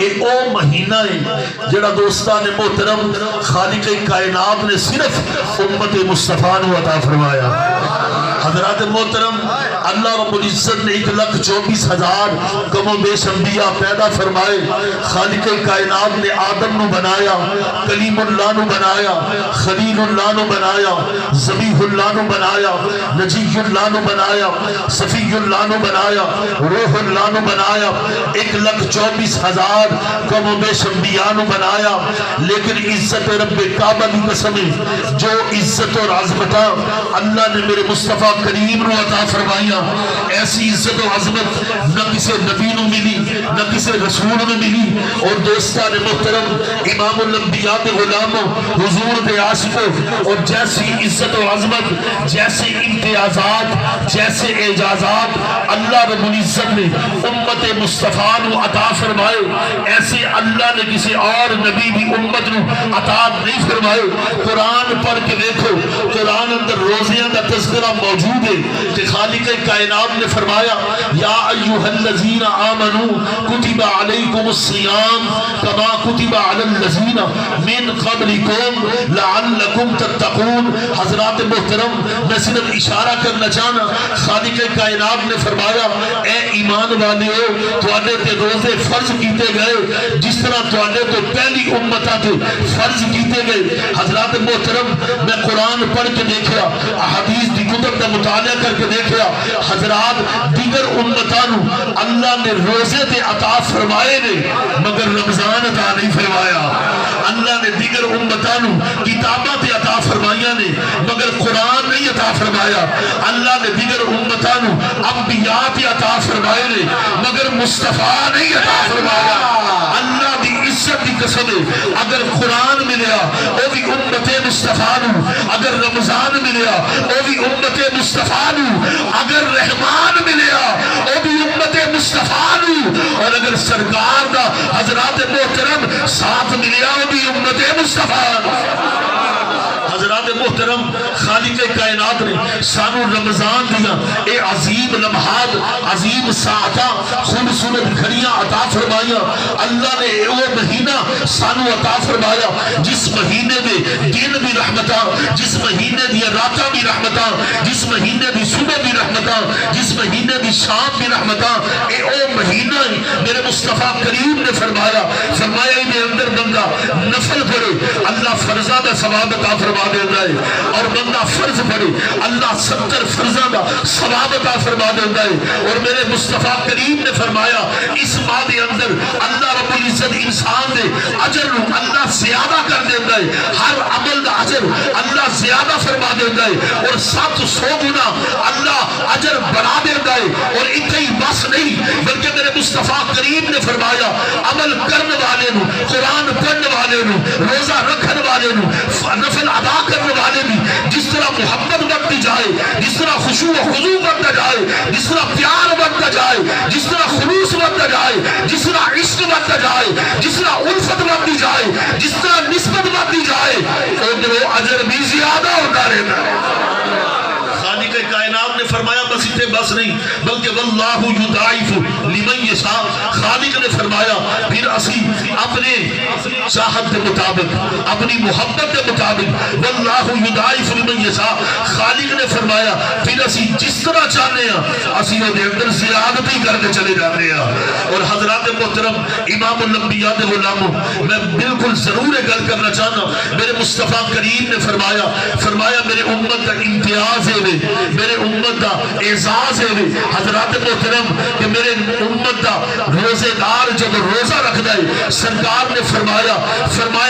یہ او مہینہ ہے جڑا دوستان محترم خالق کائنات نے صرف امت مصطفیٰ نے عطا فرمایا۔ حضرات محترم اللہ رب العزت نے 1,24,000 کم و بیش انبیاء پیدا فرمائے۔ خالق کائنات نے آدم نو بنایا، کلیم اللہ نو بنایا، خلیل اللہ نو بنایا، ذبیح اللہ نو بنایا، نجی اللہ نو بنایا، صفی اللہ نو بنایا، روح اللہ نو بنایا۔ 1,24,000 کم و بیش انبیاء نو بنایا، لیکن عزت رب کعبہ کی قسم جو عزت اور عظمتہ اللہ نے میرے مصطفیٰ کریم نو عطا فرمایا، ایسی عزت و عظمت نہ کسی نبی نو ملی، نہ کسی رسول نو ملی۔ اور دوستان محترم امام الانبیاء دے غلاموں، حضور دے عاشقوں، اور جیسی عزت و عظمت، جیسے امتیازات، جیسے اعجازات اللہ رب العزت نے امت مصطفیٰ نو عطا فرمائے، ایسے اللہ نے کسی اور نبی بھی امت نو عطا نہیں فرمائے۔ قرآن پڑھ کے دیکھو، قرآن اندر روزیاں کا تذکرہ موجود ہے کہ خالق کائنات نے فرمایا یا ایھا الذین آمنوا کتب علیکم الصیام کما کتب علی الذین من قبلکم لعلکم تتقون۔ حضرات محترم میں صرف اشارہ کرنا چاہنا، خالق کائنات نے فرمایا اے ایمان والیو تواڈے تے روزے فرض کیتے گئے جس طرح تواڈے تو پہلی امتاں تے فرض کیتے گئے۔ حضرات محترم میں قرآن پڑھ کے دیکھا، احادیث دی کتب کا مطالعہ کر کے دیکھا، حضرات دیگر امتانو اللہ نے روزے تے عطا فرمائے نے مگر رمضان عطا نہیں فرمایا۔ اللہ نے دیگر امتانو کتاباں تے عطا فرمائیاں نے مگر قرآن نہیں عطا فرمایا۔ اللہ نے دیگر امتانو انبیاء تے عطا فرمائے نے مگر مصطفیٰ نہیں عطا فرمایا۔ اللہ دی عزت دی قسم ہے اگر قرآن ملیا او بھی امت مصطفیٰ نو، اگر رمضان ملیا او بھی امت مصطفیٰ نو، اگر رحمان ملیا او بھی امت مصطفیٰ نو، اور اگر سرکار دا حضرات محترم ساتھ ملیا او بھی امت مصطفیٰ نو۔ حضرات محترم خالق کائنات نے سانو رمضان دیا اے عظیم لمحات، عظیم ساعتاں، خوبصورت گھڑیاں عطا فرمایا۔ اللہ نے وہ مہینہ سانو عطا فرمایا جس مہینے دے دن بھی رحمتاں، جس مہینے دی راتاں بھی رحمتاں، جس مہینے دی صبح بھی رحمتاں، جس مہینے دی شام بھی رحمتاں۔ اے او مہینہ میرے مصطفیٰ کریم نے فرمایا اے اندر بندہ نفل پڑھے اللہ فرضاں دا ثواب عطا فرما دیتا ہے، اور بندہ فرض پڑھے اللہ 70 فرضاں دا ثواب عطا فرما دیتا ہے۔ اور میرے مصطفیٰ کریم نے فرمایا اس ماہ دے اندر اللہ رب العزت انسان دے اجر نو اللہ زیادہ کر دیتا ہے، ہر عمل دا اجر اللہ زیادہ فرما دیتا ہے، اور 700 گنا اللہ اجر بڑھا دیتا ہے۔ اور اتنے ہی بس نہیں بلکہ میرے مصطفیٰ کریم نے فرمایا عمل کرنے والے نو، قرآن پڑھنے والے نو، روزہ رکھنے والے نو، نفل ادا کرنے والے بھی جس طرح محبت بڑھتی جائے، جس طرح خشوع و خضوع بڑھتا جائے، جس طرح پیار بڑھتا جائے، جس طرح خلوص بڑھتا جائے، جس طرح عشق بڑھتا جائے، جس طرح الفت بڑھتی جائے، جس طرح نسبت بڑھتی جائے تو وہ اجر بھی زیادہ ہوتا رہتا ہے۔ خالق کائنات نے فرمایا بس اتنے بس نہیں بلکہ واللہ یضاعف لمن یشاء۔ خالق نے فرمایا پھر اسی اپنے چاہت کے مطابق، اپنی محبت کے مطابق واللہ یضاعف لمن یشاء، خالق نے فرمایا پھر اسی جس طرح چاہنے ہیں اسی وہ دے اندر زیادتی کر کے چلے جاتے ہیں۔ اور حضرات محترم امام الانبیاء دے غلاموں میں بالکل ضرور ایک گل کرنا چاہنا، میرے مصطفیٰ کریم نے فرمایا میرے امت کا امتیاز ہے، میرے امت دا اعزاز ہے حضرات محترم کہ میرے امت دا روزے دار جب روزہ رکھتا ہے سرکار نے فرمایا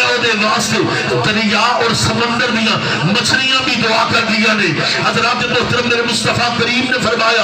او دے واسطے دریا اور سمندر دیا مچھلیاں بھی دعا کر دیا نے۔ حضرات محترم میرے مصطفیٰ کریم نے فرمایا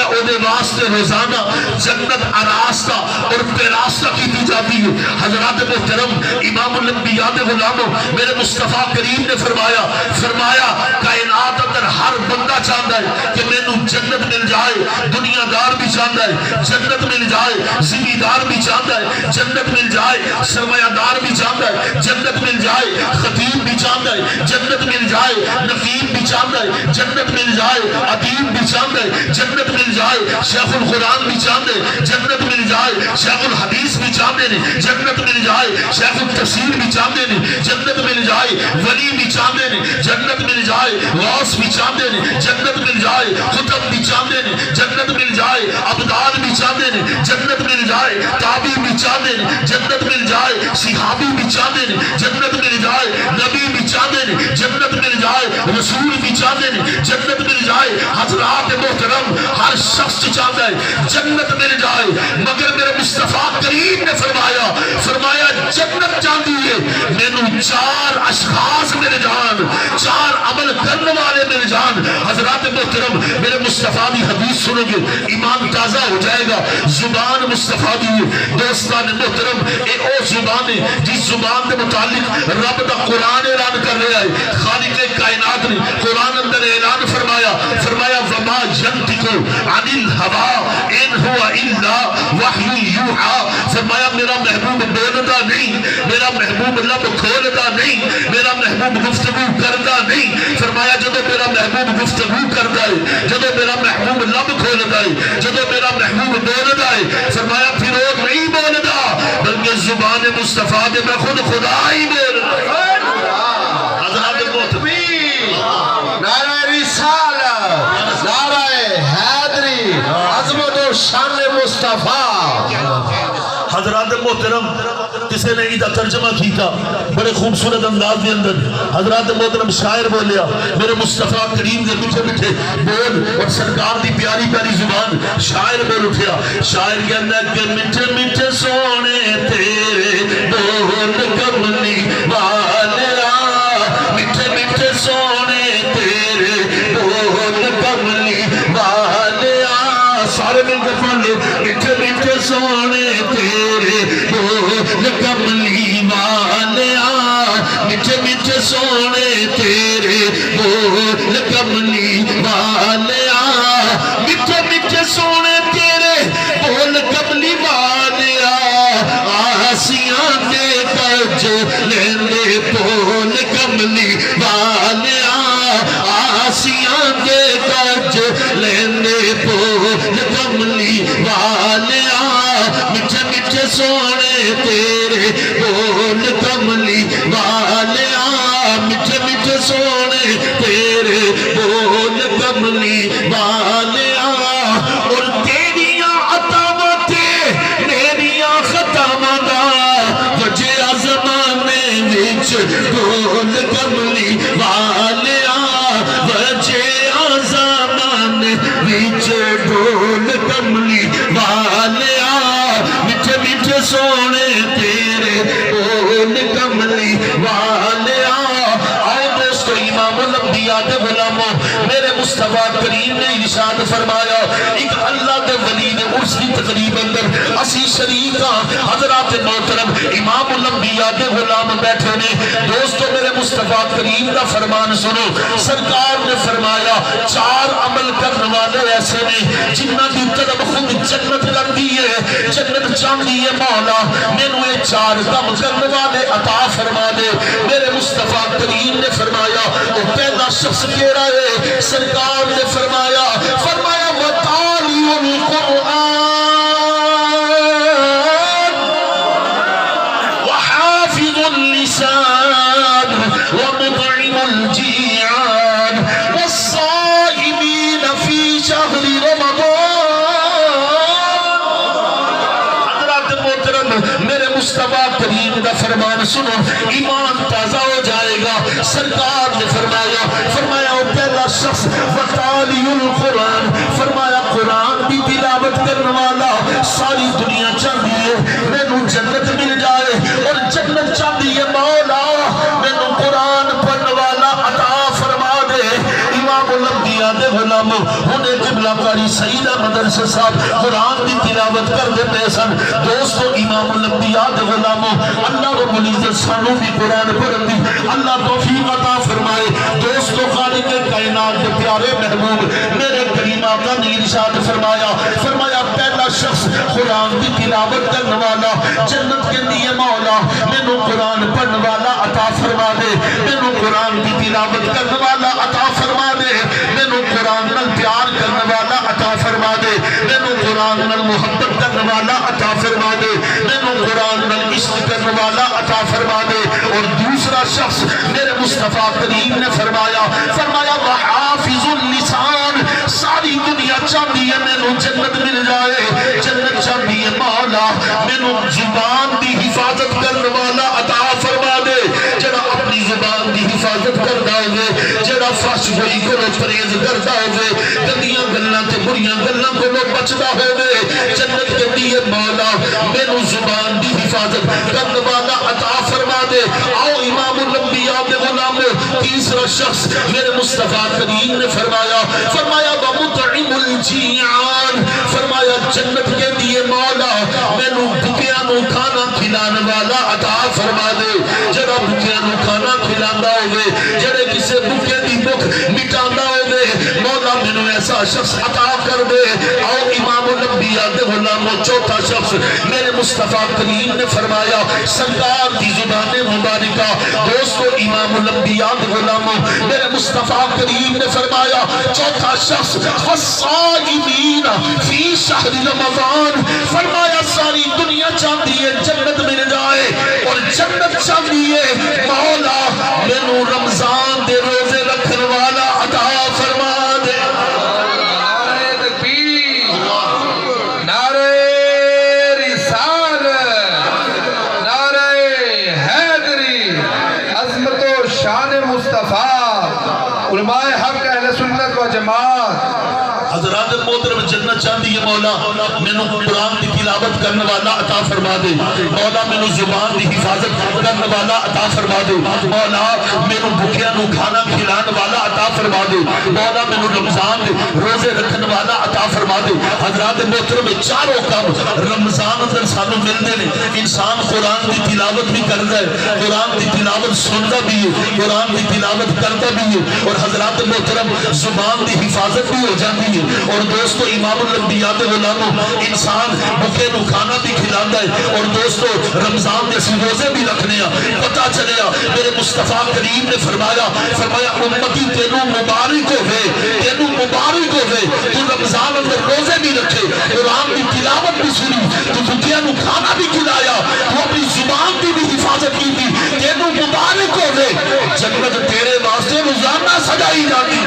او دے واسطے روزانہ جنت آراستہ اور پیراستہ کی جاتی ہے۔ حضرات محترم امام الانبیاء دے غلاموں میرے مصطفیٰ کریم نے فرمایا کائنات اندر ہر بندہ چاہتا ہے کہ میں نو جنت مل جائے، دنیا دار بھی چاہتا ہے جنت مل جائے، ذمہ دار بھی چاہتا ہے جنت مل جائے، سرمایہ دار بھی چاہتا ہے جنت مل جائے، خطیب بھی چاہتا ہے جنت مل جائے، نقیب بھی چاہتا ہے جنت مل جائے، ادیب بھی چاہتا ہے جنت مل جائے، شیخ القرآن بھی چاہتے ہیں جنت مل جائے، شیخ الحدیث بھی چاہتے نے جنت مل جائے، شیخ التفسیر بھی چاہتے ہیں جنت مل جائے، ولی بھی چاہتے ہیں جنت مل جائے، غوث بھی چاہتے ہیں جنت مل جائے، خطب بھی چاہتے ہیں جنت مل جائے، ابدال بھی چاہتے ہیں جنت مل جائے، تابعی بھی چاہتے ہیں جنت مل جائے، صحابی بھی چاہتے ہیں جنت مل جائے، نبی بھی چاہتے ہیں جنت مل جائے، رسول بھی چاہتے ہیں جنت مل جائے۔ حضرات محترم ہر شخص چاہتا ہے جنت مل جائے، مگر میرے مصطفیٰ کریم نے فرمایا جنت چاہتی ہے مینوں چار اشخاص مل جان، چار عمل کرنے والے مل جان۔ حضرات محترم میرے مصطفیٰ دی حدیث سنو گے ایمان تازہ ہو جائے گا۔ زبان مصطفیٰ دی دوستان محترم اے او زبان ہے جس زبان کے متعلق رب دا قرآن اعلان کر رہا ہے۔ خالق کائنات نے قرآن اندر اعلان فرمایا وما ينطق عن الهوى ان هو الا وحی یوحی۔ فرمایا میرا محبوب بولتا نہیں، میرا محبوب لب کھولتا نہیں، میرا محبوب گفتگو کرتا نہیں۔ فرمایا جب میرا محبوب گفتگو کرتا ہے، جب میرا محبوب لب کھولتا ہے، جب میرا محبوب بولتا ہے، فرمایا پھر وہ نہیں بولتا بلکہ زبان مصطفیٰ دے میں خود خدا ہی بولتا ہے۔ حضرات محترم نعرہ رسالت، نعرہ حیدری، عظمت و شان مصطفیٰ۔ حضرات محترم کسی نے ادھا ترجمہ کیتا بڑے خوبصورت انداز کے اندر۔ حضرات محترم شاعر بولیا میرے مصطفیٰ کریم کے میٹھے میٹھے بول اور سرکار دی پیاری پیاری زبان، شاعر بول اٹھیا۔ شاعر کہنا کہ میٹھے میٹھے سونے تیرے بول کملی والیا، میٹھے میٹھے سونے تیرے بول کملی والیا۔ سارے مل کے پڑھ لو میٹھے میٹھے سونے تیرے بول کملی والیا، میٹھے میٹھے سونے تیرے بول کملی والیا، میٹھے میٹھے سونے تیرے بول کملی والیا، آسیاں دے کج لیندے بول کملی والیا، آسیاں دے کج لیندے بول کملی والیا، میٹھے میٹھے سونے تیرے بول کملی والیا، میٹھے میٹھے سونے تیرے بول کملی والیا۔ اور تیریاں عطاواں تے میریاں خطاواں دا وجہ زمانے وچ بول کملی والیا، وجہ زمانے وچ بول کملی والیا، میٹھے میٹھے سونے تیرے بول کملی والیا۔ آؤ دوستو امام الانبیاء دے غلاموں میرے مصطفیٰ کریم نے ارشاد فرمایا ایک اللہ دے ولی دے عرس کی تقریب اندر اسی شریکاں حضرات محترم امام الانبیاء دے غلام بیٹھے نے۔ دوستو میرے مصطفیٰ کریم دا فرمان سنو، سرکار نے فرمایا چار عمل کرنے والے ایسے نے جنہ دی طلب خود جنت کرتی ہے، جنت چاہتی ہے مولا مینوں یہ چار کام کرنے والے عطا فرما دے۔ میرے مصطفیٰ کریم نے فرمایا وہ پہلا شخص کیڑا ہے؟ سرکار نے فرمایا وَتَعَلِّمُ الْقُرْآنِ وَحَافِظُ اللِّسَانِ وَمُطْعِمُ الْجِيعَانِ وَالصَّائِمِينَ فِي شَهْرِ رَمَضَانِ۔ حضرات محترم میرے مصطفیٰ کریم دا فرمان سنو ایمان تازہ ہو جائے گا۔ سرکار نے فرمایا وہ پہلا شخص وَتَعَلِّمُ الْقُرْآنِ، فرمایا قرآن کی تلاوت کرنے والا۔ ساری دنیا چاہتی ہے مینوں جنت مل جائے اور جنت چاہتی ہے مولا مینوں قرآن پڑھنے والا عطا فرما دے۔ امام الانبیاء دے غلاموں انہیں قبلہ کاری سیدہ مدرسہ صاحب قرآن کی تلاوت کر دیتے سن۔ دوستو امام الانبیاء دے غلاموں اللہ رب العزت سانوں بھی قرآن پڑھن دی اللہ توفیق عطا فرمائے۔ دوستو خالق کائنات کے پیارے محبوب میرے کریم آقا نے ارشاد فرمایا پہلا شخص قرآن کی تلاوت کرنے والا جنت کے لیے مولا مینوں قرآن پڑھنے والا عطا فرما دے، مینوں قرآن کی تلاوت کرنے والا عطا فرما دے، مینوں قرآن نال پیار کرنے والا عطا فرما دے، مینوں قرآن نال محبت کرنے والا عطا فرما دے، مینوں قرآن عطا فرما دے. اور دوسرا شخص میرے مصطفیٰ کریم نے فرمایا وحافظ اللسان, ساری دنیا چاہتی ہے میں نو جنت مل جائے, جنت چاہتی ہے مولا میں نو زبان دی حفاظت کرنے والا عطا فرما دے, جڑا اپنی زبان دی حفاظت کردا ہوئے, جڑا فحش ہوئی کو پرہیز کردا ہوئے, گندیاں گلاں تے بریاں گلاں کو بچدا ہوئے, جنت کہتی ہے مولا میں نو زبان دی حفاظت کرنے والا عطا فرما دے. آؤ امام الانبیاء دے غلام تیسرا شخص میرے مصطفیٰ کریم نے فرمایا ومطعم الجیعان, فرمایا جنت کہتی ہے مولا میں نو بھوکیاں نو کھانا کھلانے والا عطا فرما دے, جڑا بھوکیاں نو کھانا کھلاندا ہوئے, جڑے کسے بھوکے دی بھوک مٹاندا ہوئے, مولا میں نو ایسا شخص عطا کر دے. آؤ امام الانبیاء دے غلاموں چوتھا شخص میرے مصطفیٰ کریم نے فرمایا سرکار دی زبان مبارکہ. دوستو امام الانبیاء دے غلاموں میرے مصطفیٰ کریم نے فرمایا چوتھا شخص والصائمین فی شہر رمضان, فرمایا ساری دنیا چاہتی ہے جنت مل جائے اور جنت چاہتی ہے مولا میں نو رمضان دے روزے رکھنے والا عطا فرما دے. نعرہ تکبیر, نعرہ رسالت, نعرہ حیدری, عظمت و شان مصطفیٰ, علماء حق اہل سنت و جماعت. حضرات محترم جنت چاہتی ہے مولا میں نو قرآن دی تلاوت کرنے والا عطا فرما دے, مولا میں نو زبان دی حفاظت کرنے والا عطا فرما دے, مولا میں نو بھوکیاں نو کھانا کھلانے والا عطا فرما دے, مولا میں نو رمضان دے روزے رکھنے والا عطا فرما دے. حضرات محترم چاروں کام رمضان اندر سانو ملتے ہیں. انسان قرآن دی تلاوت بھی کرتا ہے, قرآن دی تلاوت سنتا بھی ہے, قرآن دی تلاوت کرتا بھی ہے, اور حضرات محترم زبان دی حفاظت بھی ہو جاتی ہے. اور دوستو امام الانبیاء دے غلاموں انسان بھوکے نو کھانا بھی کھلاتا ہے, اور دوستو رمضان دے اسی روزے بھی رکھنے ہیں. پتہ چلیا میرے مصطفیٰ کریم نے فرمایا امتی تینو مبارک ہوئے, تینو مبارک ہوئے, تو رمضان اندر روزے بھی رکھے, قرآن کی تلاوت بھی سنی, تو بھوکیاں نو کھانا بھی کھلایا, تو اپنی زبان کی بھی حفاظت کی تھی, تینو مبارک ہوئے, جنت تیرے واسطے روزانہ سجائی جاتی.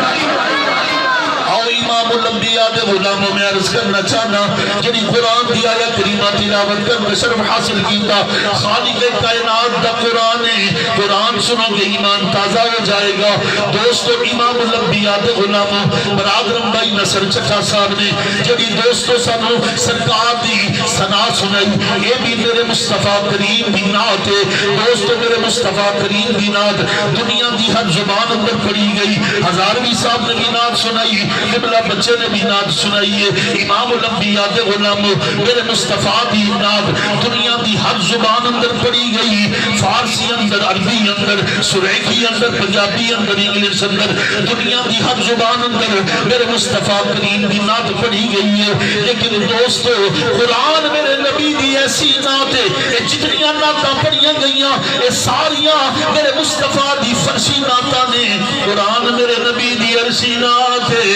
آؤ امام الانبیاء دے غلاموں میں عرض کرنا چاہنا جنہی قرآن دی آیا کریمہ تلاوت کر شرف حاصل کیتا, خالق کائنات دا قرآن ہے, قرآن سنو گے ایمان تازہ ہو جائے گا. دوستو امام الانبیاء دے غلاموں برادرم بھائی نصر چچا صاحب نے جنہی دوستو سنو سرکار دی سنا سنائی, یہ بھی میرے مصطفیٰ کریم دی نعت ہے. دوستو میرے مصطفیٰ کریم دی نعت دنیا دی ہر زبان اندر پڑھی گئی. ہزاروی صاحب نے بھی نعت سنائی, قبلہ بچے نے بھی نعت سنائی ہے. امام الانبیاء دے غلاموں میرے مصطفیٰ دی نعت دنیا دی ہر زبان اندر پڑھی گئی, فارسی اندر, عربی اندر, سریکی اندر, پنجابی اندر, انگلش اندر, دنیا دی ہر زبان اندر میرے مصطفیٰ کریم دی نعت پڑھی گئی ہے. لیکن دوستو قرآن میرے نبی دی ایسی نعت ہے, یہ جتنیاں نعتاں پڑھیاں گئیاں یہ ساریاں میرے مصطفیٰ دی فرشی نعتاں نے, قرآن میرے نبی دی عرشی نعت ہے.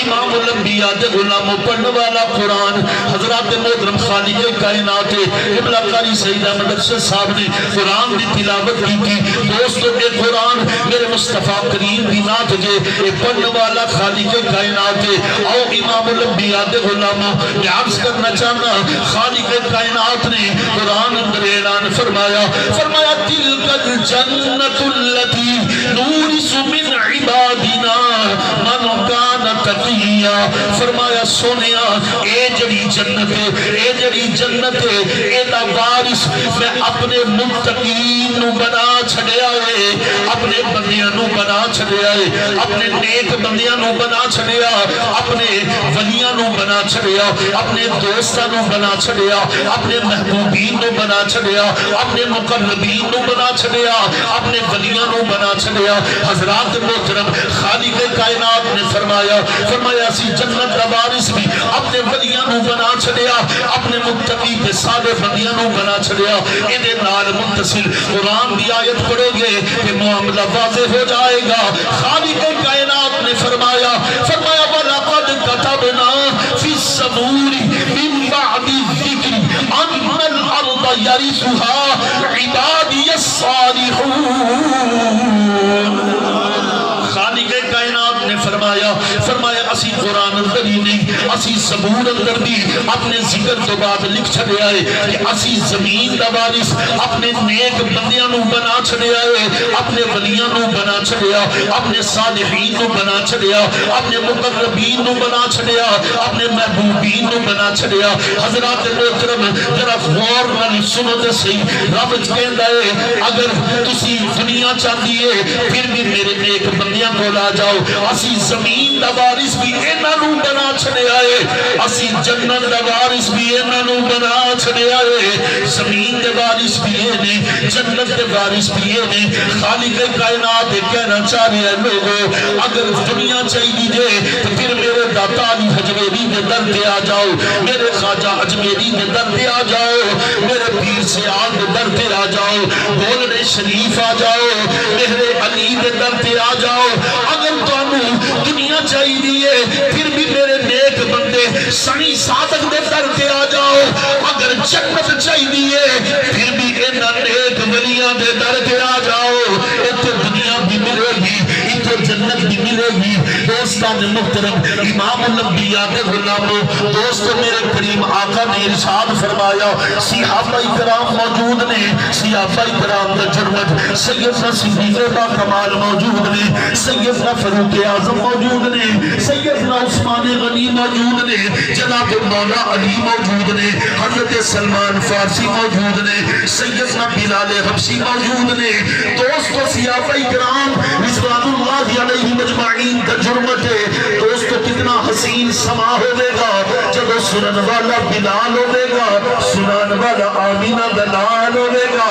امام الانبیاء دے غلاموں پڑھنے والا قرآن حضرات محترم خالق کائنات قبلہ قاری سید احمد ارشد صاحب نے قرآن دی تلاوت کی تھی. دوستو اے قرآن میرے مصطفیٰ کریم دی نعت جے اے پڑھنے والا خالق کائنات ہے. آؤ امام الانبیاء دے غلاموں میں عرض کرنا چاہنا خالق کائنات نے قرآن اندر اعلان فرمایا تلک الجنت اللتی نورث من عبادنا من کان تقیہ, فرمایا سونیا اے جڑی جنت ہے, اے جڑی جنت ہے, اے دا وارث میں اپنے متقین نو بنا چھڑیا ہے, اپنے بندیاں نو بنا چھڑیا ہے, اپنے نیک بندیاں نو بنا چھڑیا, اپنے ولیاں نو بنا چھڑیا, اپنے دوستاں نو بنا چھڑیا, اپنے محبوبین نو بنا چھڑیا, اپنے مقربین نو بنا چھڑیا, اپنے ولیاں نو بنا چھڑیا. حضرات محترم خالق کائنات نے فرمایا سی جنت دا وارث بھی اپنے ولیاں نو بنا چھڑیا, اپنے متقی تے صالح بندیاں نو بنا چھڑیا. انہیں نال متصل قرآن دی آیت پڑھو گے کہ معاملہ واضح ہو جائے گا. خالق کائنات نے فرمایا وَلَقَدْ كَتَبْنَا فِي الزَّبُورِ مِن بَعْدِ الذِّكْرِ أَنَّ الْأَرْضَ الارض یرثها عبادی الصالحون۔ خالق کائنات نے فرمایا اسی قرآن اندر ہی نہیں اسی زبور اندر بھی اپنے ذکر تو بعد لکھ چھڑے آئے کہ اسی زمین دا وارث اپنے نیک بندیاں نو بنا چھڑے آئے، اپنے ولیاں نو بنا چھڑے آ، اپنے صالحین نو بنا چھڑے آ، اپنے مقربین نو بنا چھڑے آ، اپنے محبوبین نو بنا چھڑے آ۔ حضرات محترم ذرا غور نال سنو تے صحیح، رب کہندا ہے اگر تسی دنیا چاہتی ہے پھر بھی میرے نیک بندیاں کو لا جاؤ، اسی زمین دا وارث بھی انہاں نو بنا چھڑے آئے، اسی جنت دا وارث بھی انہاں نو بنا چھڑے آئے، زمین دے وارث بھی نے، جنت دے وارث بھی نے۔ خالق کائنات کہنا چاہ رہے ہیں لوگوں اگر دنیا چاہیے جے تو پھر میرے داتا علی حجویری کے در پہ آ جاؤ، میرے خواجہ اجمیری کے در پہ آ جاؤ، میرے پیر سیال کے در پہ آ جاؤ، بولنے شریف آ جاؤ، میرے علی کے در پہ آ جاؤ۔ اگر تمہیں دنیا چاہیے پھر بھی میرے نیک بندے سنی صادق دے در پہ آ جاؤ، اگر جنت چاہیے پھر بھی انہاں نیک ولیاں دے در پہ آ جاؤ، اتنے دنیا بھی ملے گی اتنے جنت بھی ملے گی۔ دوستان محترم امام الانبیاء کے غلاموں دوستو میرے کریم آقا نے ارشاد فرمایا صحابہ کرام موجود نے، صحابہ کرام کا جرمت سیدنا صدیق با کمال موجود نے، سیدنا فاروق اعظم موجود نے، سیدنا عثمان غنی موجود نے، جناب مولا علی موجود نے، حضرت سلمان فارسی موجود نے، سیدنا بلال حبشی موجود نے۔ دوستو صحابہ کرام رضوان اللہ علیہ مجمعین کا جرمت ہے۔ دوستو کتنا حسین سما ہوئے گا جب سنن والا بلال ہوئے گا، سنن والا آمینہ دلال ہوئے گا۔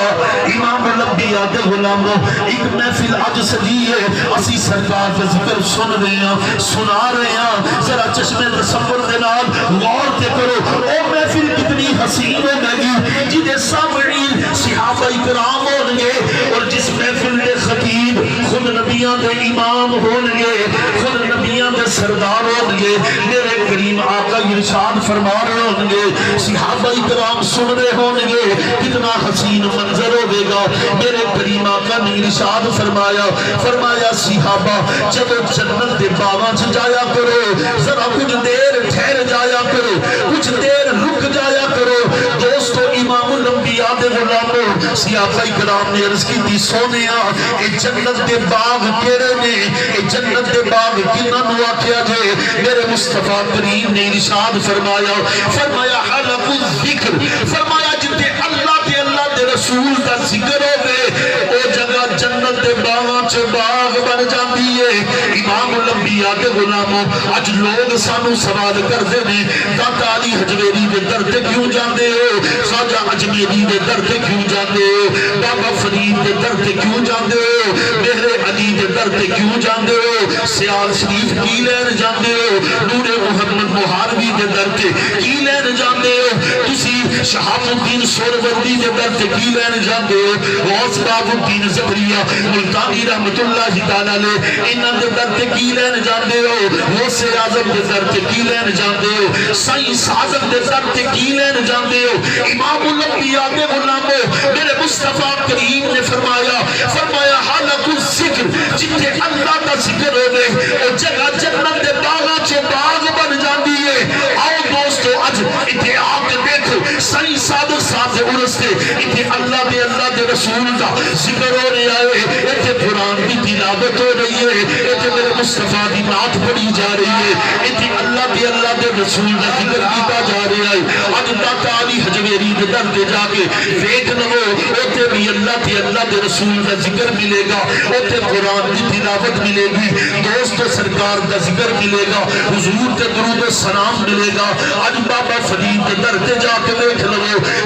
امام الانبیاء کے غلاموں ایک محفل اج سجی ہے، اسی سرکار کا ذکر سن رہے ہیں سنا رہے ہیں، ذرا چشمے تصور دلال غور تے کرو او محفل کتنی حسین ہوگا گی جنہیں سامعین صحابہ کرام ہونگے اور جس محفل دے خطیب خود نبیاں دے امام ہونگے، خود نبیاں دے سردار ہونگے، میرے کریم آقا ارشاد فرما رہے ہونگے، صحابہ کرام سن رہے ہونگے، کتنا حسین منظر ہوگے گا۔ میرے کریم آقا نے ارشاد فرمایا صحابہ جب جنت دے باغاں سے جایا کرو ذرا کچھ دیر ٹھہر جایا کرو، کچھ دیر رک جایا کرو۔ دوستو امام الانبیاء دے غلاموں صحابہ کرام نے عرض کی تھی سونیا اے جنت دے باغ کیڑے نے، اے جنت دے باغ کنہاں نو آکھیا جے؟ میرے مصطفیٰ کریم نے ارشاد فرمایا حلق الذکر، فرمایا جتے اللہ دے رسول دا ذکر ہوئے او جگہ جنت دے باغاں چ باغ بن جاندی ہے۔ امام الانبیاء کے غلاموں اج لوگ سانو سوال کردے نے داتا علی حجویری دے در تے کیوں جاندے ہو، خواجہ اجمیری دے در تے کیوں جاندے ہو، بابا فرید دے در تے کیوں جاندے ہو، میرے علی دے در تے کیوں جاندے ہو، سیال شریف کی لین جاندے ہو، نور محمد مہاروی دے در تے کی لین جاندے ہو، تسی شہاب الدین سہروردی دے در تے کی لین جاندے ہو، غوث باب الدین زکریا ملتانی رحمت اللہ تعالیٰ نے انہاں دے در تے کی لین جاندے ہو، غوث اعظم دے در تے کی لین جاندے ہو، سائیں صادق دے در تے کی لین جاندے ہو۔ امام الانبیاء کے غلاموں میرے مصطفیٰ کریم نے فرمایا حلق الذکر جتے اللہ کا ذکر ہوئے اور جگہ جنت دے باغاں چے باغ بن جاندی ہے۔ آؤ دوستو اج اتھے آپ دیکھو سائیں صادق صاحب دے عرصے اتھے اللہ دے رسول کا ذکر ہو رہا ہے، اتھے قرآن کی تلاوت ہو رہی ہے، اتھے میرے مصطفیٰ دی نعت پڑھی جا رہی ہے، اتھے اللہ دے رسول کا ذکر کیتا جا رہا ہے۔ اج داتا علی حجویری دے در تے جا کے دیکھ لو اتھے بھی اللہ دے رسول کا ذکر ملے گا، اتھے قرآن کی تلاوت ملے گی، دوست سرکار کا ذکر ملے گا، حضور کے درود و سلام ملے گا۔ اج بابا فرید دے در تے جا کے دیکھ لو،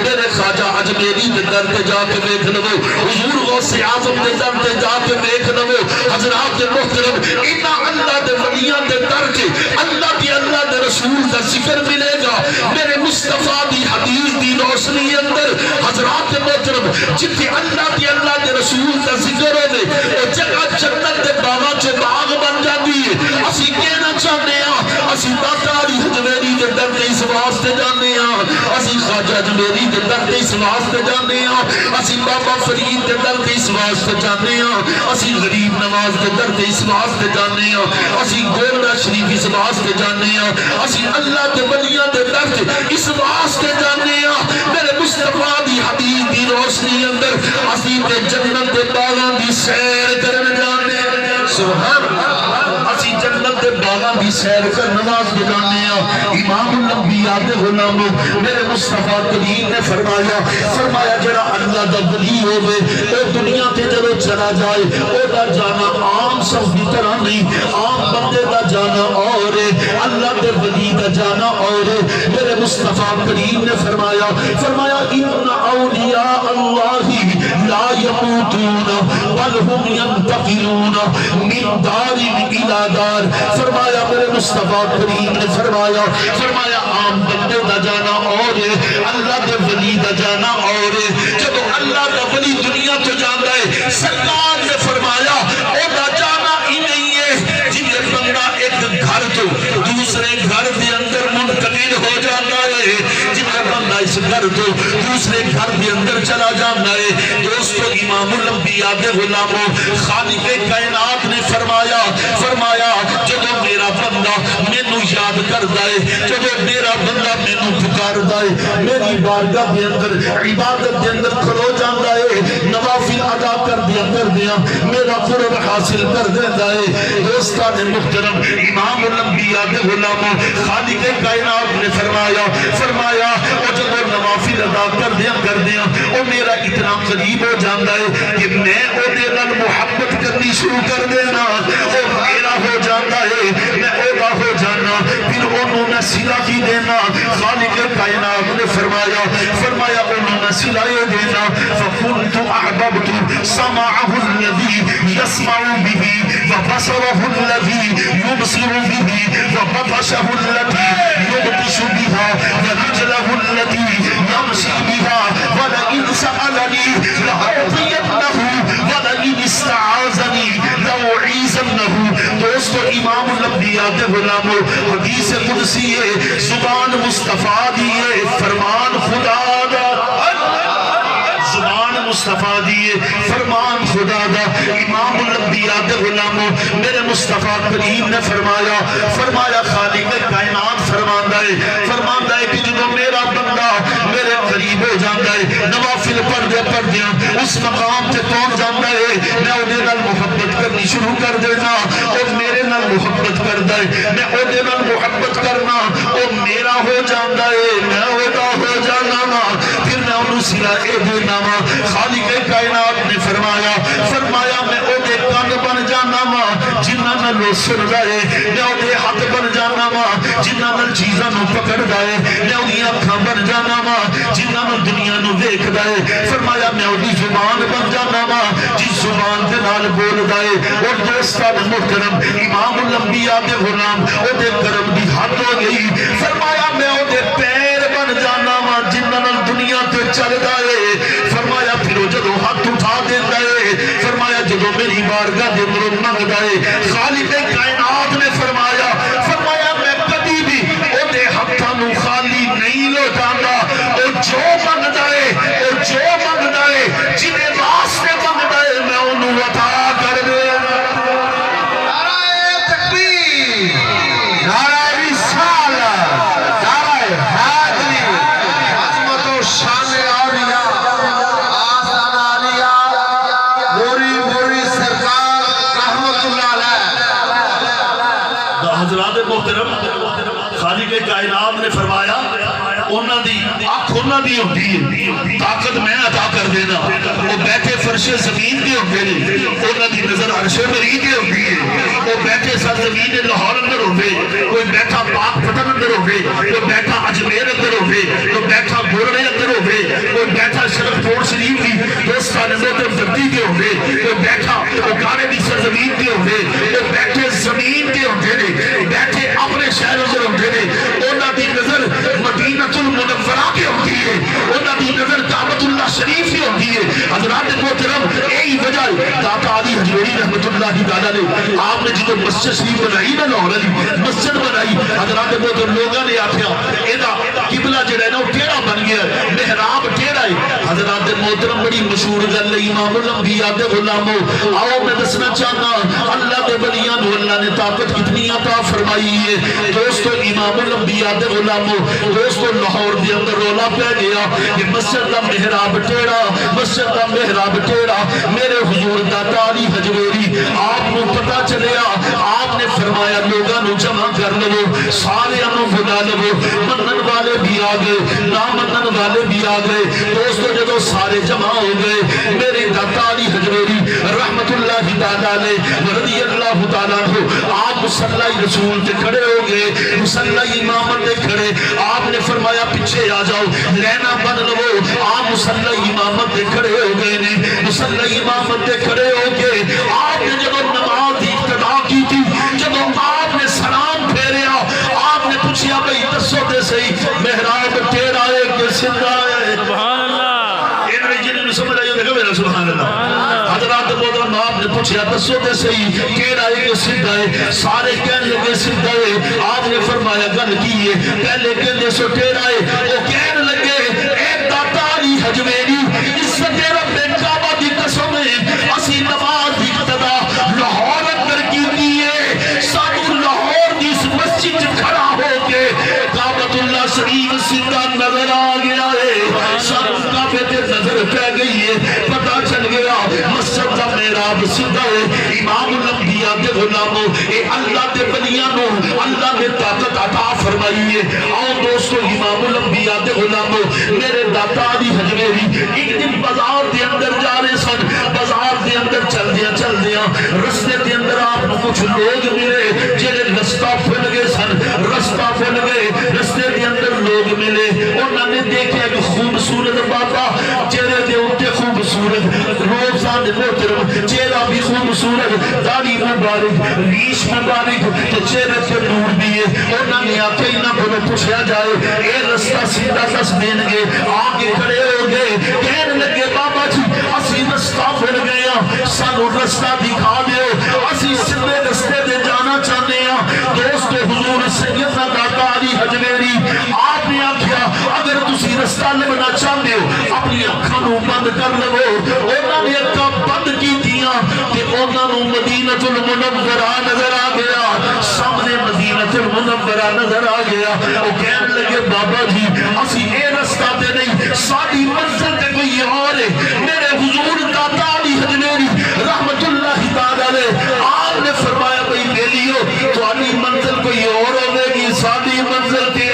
میرے خواجہ اجمیری دے در تے جا کے دیکھ لو، لو حضور غوث اعظم دے در تے جا کے دیکھ لو حضرات محترم انہاں اللہ دے ولیاں دے در کے اللہ دے رسول دا ذکر ملے گا میرے مصطفیٰ دی حدیث دی روشنی اندر حضرات محترم جتنے اللہ دے رسول دا ذکر ہوئے وہ جگہ جنت دے باغاں چے باغ بن جاتی ہے اسی کہنا چاہتے ہیں اسی داتا علی حجویری دے در تے اس واسطے جانے ہیں اسی خواجہ حجویری دے در تے اس واسطے جانے ہیں اسی بابا فرید دے در تے اس واسطے جانے ہیں اسی غریب نواز دے در تے اس واسطے جانے ہیں اسی گولڈا شریف اس واسطے جانے ہیں اسی اللہ دے ولیاں دے در تے اس واسطے جانے ہیں میرے مصطفیٰ دی حدیث دی روشنی اندر اسی تے جنت دے باغاں دی سیر کرن جانے ہیں سبحان اللہ اسی جنت دے باغاں دی سیر کر نماز دے جانے ہیں امام الانبیاء دے غلاموں میرے مصطفیٰ کریم نے فرمایا جڑا اللہ دا ولی ہوئے او دنیا تے جڑو چلا جائے او دا جانا عام سب کی طرح نہیں عام بندے دا جانا اور اللہ دے ولی دا جانا اور میرے مصطفیٰ کریم نے فرمایا ان اولیاء اللہ لا یموتون بل ہم ینتقلون من دار الى دار فرمایا میرے مصطفیٰ کریم نے فرمایا عام بندے دا جانا اور اللہ دے ولی دا جانا اور جب اللہ دا ولی دنیا تو جانا ہے سرکار نے فرمایا او دا جانا ہی نہیں ہے جنہیں بندہ ایک گھر تو دوسرے گھر دے اندر منتقل ہو جاتا ہے جنہیں بندہ اس گھر تو دوسرے گھر دے اندر چلا جانا ہے دوستو امام الانبیاء دے غلاموں خالق کائنات نے فرمایا جب میرا بندہ مینوں یاد کردا ہے جب میرا بندہ مینوں پکاردا ہے میری بارگاہ دے اندر عبادت دے اندر کھلو جاندا ہے نوافل ادا کر دیا میرا قرب حاصل کر دیندا ہے دوستان محترم امام الانبیاء دے غلاموں خالق کائنات نے فرمایا اور جب وہ نوافل ادا کر دیا وہ میرا اتنا قریب ہو جاندا ہے کہ میں او دے نال محبت کرنی شروع کر دینا وہ میرا ہو جاندا ہے میں او دا ہو جانا پھر انہوں نے صلہ کی دینا خالق کائنات نے فرمایا انہوں نے صلہ دینا فَقُلْتُ أَحْبَبْتُ سَمَعَهُ الَّذِي يَسْمَعُ بِهِ وَبَصَرَهُ الَّذِي يُبْصِرُ بِهِ وَبَطْشَهُ الَّذِي يُبْطِشُ بِهَا وَرِجْلَهُ الَّتِي يَمْشِي بِهَا وَلَئِنْ سَأَلَنِي لَأُعْطِيَنَّهُ وَلَئِنِ اسْتَعَاذَنِي لَأُعِيذَنَّهُ دوستو امام الانبیاء دے غلاموں حدیث قدسی ہے زبان مصطفیٰ دیئے فرمان خدا دا زبان مصطفیٰ دیئے فرمان خدا دا امام الانبیاء دے غلاموں میرے مصطفیٰ کریم نے فرمایا خالق کائنات فرماندہ ہے کہ جب میرا بندہ میرے قریب ہو جاندہ ہے نوافل پڑھ دیا اس مقام تے پہنچ جاندہ ہے میں انہیں نال محبت کرنی شروع کر دینا اور میرے نال محبت کردہ ہے میں انہیں نال محبت کرنا اور میرا ہو جاندہ ہے میں ہوتا ہو جانا پھر میں انہوں سلائے دینا خالق کائنات نے فرمایا میں انہیں کان بن جانا جنہ نہ لو سن رہے میں انہیں ہاتھ بن جانا جنہ نہ چیزاں نو پکڑ دائے میں انہیں اکھاں بن جانا جنہ نو دنیا نو دیکھ دائے فرمایا میں انہیں زبان بن جانا جس زبان دے نال بول دائے اور دوستان محترم امام الانبیاء دے غلام انہیں کرم دی حد ہو گئی فرمایا میں انہیں پیر بن جانا جنہ نال دنیا تے چل دائے فرمایا پھر جدو ہاتھ اٹھا دیتا ہے فرمایا جدو میری بارگاہ دے اندر منگ دائے خالق کائنات نے فرمایا میں کبھی بھی اونے ہتھاں نو خالی نہیں لوٹانا او جو منگ دائے جنہیں واسطے منگ دائے میں انہوں عطا کر دے نعرہ تکبیر نعرہ رسالت نعرہ حیدری عظمت و شان اولیاء آسان عالیہ موری سرکار رحمت اللہ علیہ حضرات محترم خالق کائنات نے فرمایا انہاں دی آنکھ انہاں دی ہوتی ہے طاقت میں عطا کر دینا وہ بیٹھے فرش زمین کے ہوتے ہیں انہاں دی نظر عرش مری کے ہوتی ہے وہ بیٹھے سرزمین لاہور اندر ہوتے کوئی بیٹھا پاک پتن اندر ہوتے کوئی بیٹھا اجمیر اندر ہوتے کوئی بیٹھا بورنے اندر ہوتے کوئی بیٹھا شرف پور شریف کی دوستان یہی وجہ ہے داتا علی حجویری رحمت اللہ تعالیٰ نے آپ نے جدو مسجد شریف بنائی نا لاہور علی مسجد بنائی حضرات بہت لوگوں نے آکھیا ایدہ قبلہ جڑا ہے نا وہ ٹیڑا بن گیا ہے محراب ٹیڑا ہے حضرات محترم بڑی مشہور گل ہے امام الانبیاء دے غلاموں آؤ میں دسنا چاہنا اللہ دے بلیاں نو اللہ نے طاقت کتنی عطا فرمائی ہے دوستو امام الانبیاء دے غلاموں دوستو لاہور دے اندر رولا پہ گیا کہ مسجد دا محراب ٹیڑا مسجد دا محراب ٹیڑا میرے حضور داتا علی حجویری آپ کو پتا چلیا آپ نے فرمایا لوگاں نو جمع کر لو سارے انو بلا لو منن والے بھی آگئے نا منن والے بھی آگئے دوستو جدو سارے جمع ہو گئے میرے داتا علی حجویری رحمت اللہ تعالیٰ نے رضی اللہ تعالیٰ ہو آپ مصلی رسول تے کھڑے ہو گئے مصلی امامت تے کھڑے آپ نے فرمایا پیچھے آ جاؤ لینا بن لو آپ مصلی امامت تے کھڑے ہو گئے نے مصلی امامت تے کھڑے ہو گئے آپ نے جب نماز ابتدا کی تھی جب آپ نے سلام پھیریا آپ نے پوچھیا بھئی دسو دے صحیح محراب ٹیڑا ہے کہ سیدھا ہے سبحان اللہ ان جنہوں نے سمجھ آئیے دیکھو میرا سبحان اللہ حضرات محترم آپ نے پوچھیا دسو دے صحیح ٹیڑا ہے کہ سیدھا ہے سارے کہنے لگے سیدھا ہے آپ نے فرمایا گل کی ہے پہلے کہنے سو ٹیڑا ہے وہ کہنے لگے اے داتا علی حجویری عزت رب کعبہ دی قسم ہے اسی نماز ابتدا لاہور اندر کی دیئے سانو لاہور دی اس مسجد کھڑا ہو کے کعبۃ اللہ شریف سیدھا نظر آ گیا ہے سانو کعبے تے نظر پہ گئی ہے پتہ چل گیا مسجد دا محراب سیدھا ہے امام الانبیاء کے غلاموں اے اللہ دے بلیاں نو اللہ نے طاقت عطا فرمائی ہے آؤ دوستو امام الانبیاء کے غلاموں میرے داتا علی حجویری ایک دن بازار دے اندر جا رہے سن بازار دے اندر چل دیا رستے دے اندر آپ کو کچھ لوگ ملے جنہیں رستہ پھل گئے سن رستہ پھل گئے رستے دے اندر لوگ ملے انہوں نے دیکھا کہ خوبصورت بابا چہرے دے اٹھے خوبصورت روزان محترم چہرہ بھی خوبصورت داڑھی مبارک ریش مبارک چہرے سے نور بھی ہے انہوں نے آکے انہوں کو پوچھا جائے اے رستہ سیدھا دس دین گے آگے کھڑے ہو گئے کہنے لگے بابا جی اسی رستہ پھر گیا سانو رستہ دکھا دیو اسی سدھے رستے دے جانا چاہتے ہیں دوستو حضور سیدنا داتا علی حجویری آپ نے آکھیا اگر تسی رستہ لبنا چاہتے ہو اپنی اکھاں نو بند کر لو انہوں نے اکھاں بند کی دیا کہ انہوں نے مدینہ المنورہ نظر آ گیا سامنے مدینہ المنورہ نظر آ گیا وہ کہنے لگے بابا جی اسی اے رستہ دے نہیں ساری منزل تے کوئی اور ہے میرے حضور داتا علی حجویری رحمت اللہ تعالی آپ نے فرمایا بھئی بیلیو تو علی منزل کوئی اور ہوگے گی ساری منزل تے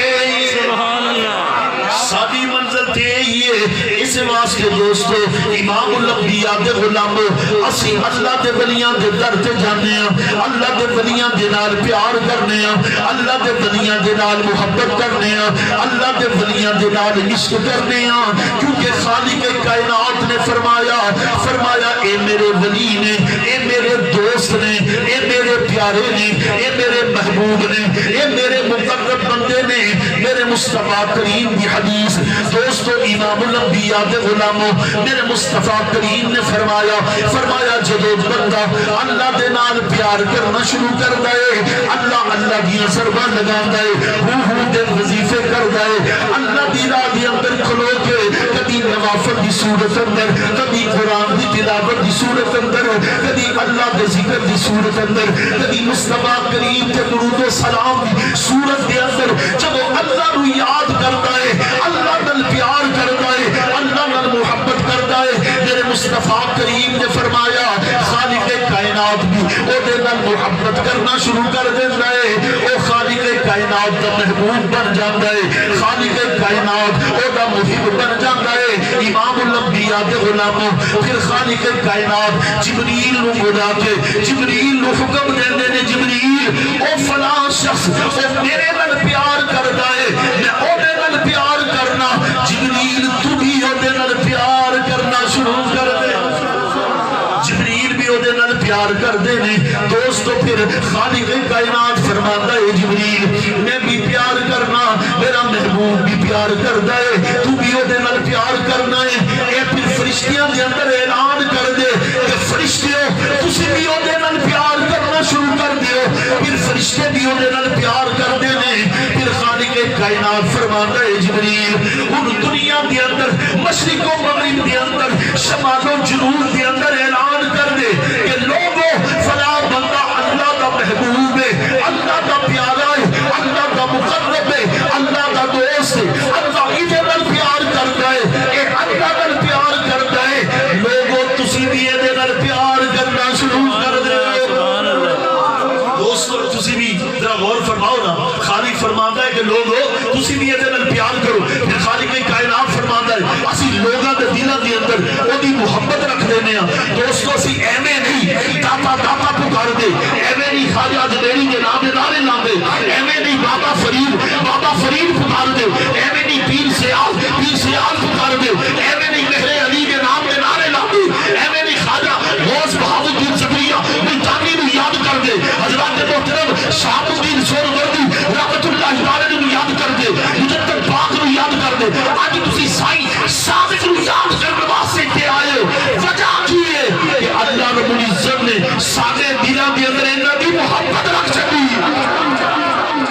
ساری منزل تے یہ اس واسطے دوستو امام الانبیاء دے غلاموں اسی اللہ دے ولیاں دے در تے جانے ہیں اللہ دے ولیاں دے نال پیار کرنے ہیں اللہ دے ولیاں دے نال محبت کرنے ہیں اللہ دے ولیاں دے نال عشق کرنے ہیں کیونکہ خالق کائنات نے فرمایا اے میرے ولی نے اے میرے دوست نے اے میرے پیارے نے اے میرے محبوب نے اے میرے مقرب بندے نے میرے مصطفیٰ کریم کی حدیث دوستو امام الانبیاء دے غلاموں میرے مصطفیٰ کریم نے فرمایا جدو بندہ اللہ دے نال پیار کرنا شروع کر دائے اللہ دیا سربہ لگا دائے دے وظیفے کر دائے اللہ دی راہ دی اندر کھلو کے کبھی نوافل دی صورت اندر کبھی قرآن دی تلاوت دی صورت اندر کبھی اللہ دے ذکر دی صورت اندر کبھی مصطفیٰ کریم کے درود و سلام دی صورت دے اندر جب اللہ نو یاد کرتا ہے اللہ نال پیار کرتا ہے اللہ نال محبت کرتا ہے میرے مصطفیٰ کریم نے فرمایا خالق کائنات بھی او دے نال محبت کرنا شروع کر دیتا ہے او خالق کائنات دا محبوب بن جاتا ہے خالق کائنات او دا محب بن جاتا ہے امام الانبیاء دے غلاموں پھر خالق کائنات جبریل نو بلا کے جبریل نو حکم دیندے نے جبریل او فلاں شخص او میرے نال پیار کرتا ہے میں او دے نال پیار کرنا جبریل تو بھی او دے نال پیار کرنا شروع کر دے جبریل بھی او دے نال پیار کر دے نے دوستو پھر خالق کائنات فرماتا ہے جبریل میں بھی پیار کرنا میرا محبوب بھی پیار کرتا ہے تو بھی او دے نال پیار کرنا ہے اے پھر فرشتیاں دے اندر اعلان کر دے کہ اندے نال پیار کردے نے پھر خالق کائنات فرماندا ہے جبریل ہن دنیا دے اندر مشرق و مغرب دے اندر شمال و جنوب دے اندر اعلان کر دے کہ لوگوں فلاں بندہ اللہ دا محبوب ہے اللہ دا پیارا ہے اللہ دا مقرب ہے اللہ دا دوست ہے اللہ ادھے نال پیار کردا ہے اے اللہ نال پیار کردا ہے لوگوں تسی بھی ادھے نال پیار کرنا شروع کر دے دوستو تسی بھی ذرا غور فرماؤ نا خالق فرماندا ہے کہ لوگوں تسی بھی ادھے نال پیار کرو پھر خالق کائنات فرماندا ہے اسی لوگاں دے دلاں دے اندر اودی محبت رکھ دینے ہاں دوستو اسی ایویں نہیں داتا داتا پکار دے ایویں نہیں خواجہ جلیلی کے نام دے نعرے لاندے ایویں نہیں بابا فرید پکار دے ایویں نہیں پیر سیال پکار دے ایویں نہیں مہر علی کے نام دے نعرے لاندے ایویں نہیں خواجہ غوث بہادر زکریا ملتانی نو یاد کر دے حضرات محترم شہاب الدین سہروردی رحمت اللہ تعالی نو یاد کر دے مجدد پاک نو یاد کر دے آج تسی سائیں صادق نو یاد کرنے واسطے تے آئے وجہ کی ہے کہ اللہ رب العزت نے سارے دلاں دے اندر انہاں دی محبت رکھ چھڈی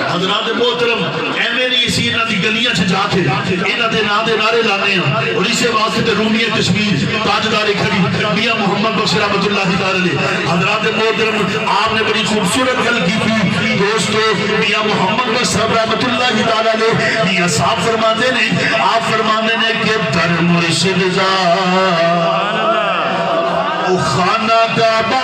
حضرات محترم ایویں نہیں اسی انہاں دی گلیاں چ جا کے انہاں دے نام دے نعرے لانے ہیں اور اسے واسطے تے رومی کشمیر تاجدار کھڑی میاں محمد بخش رحمۃ اللہ تعالی علیہ حضرات محترم آپ نے بڑی خوبصورت گل کی تھی دوستو میاں محمد بخش صاحب رحمۃ اللہ تعالی علیہ میاں صاحب فرماتے نے آپ فرماتے نے کہ در مرشد زار او خانہ کعبہ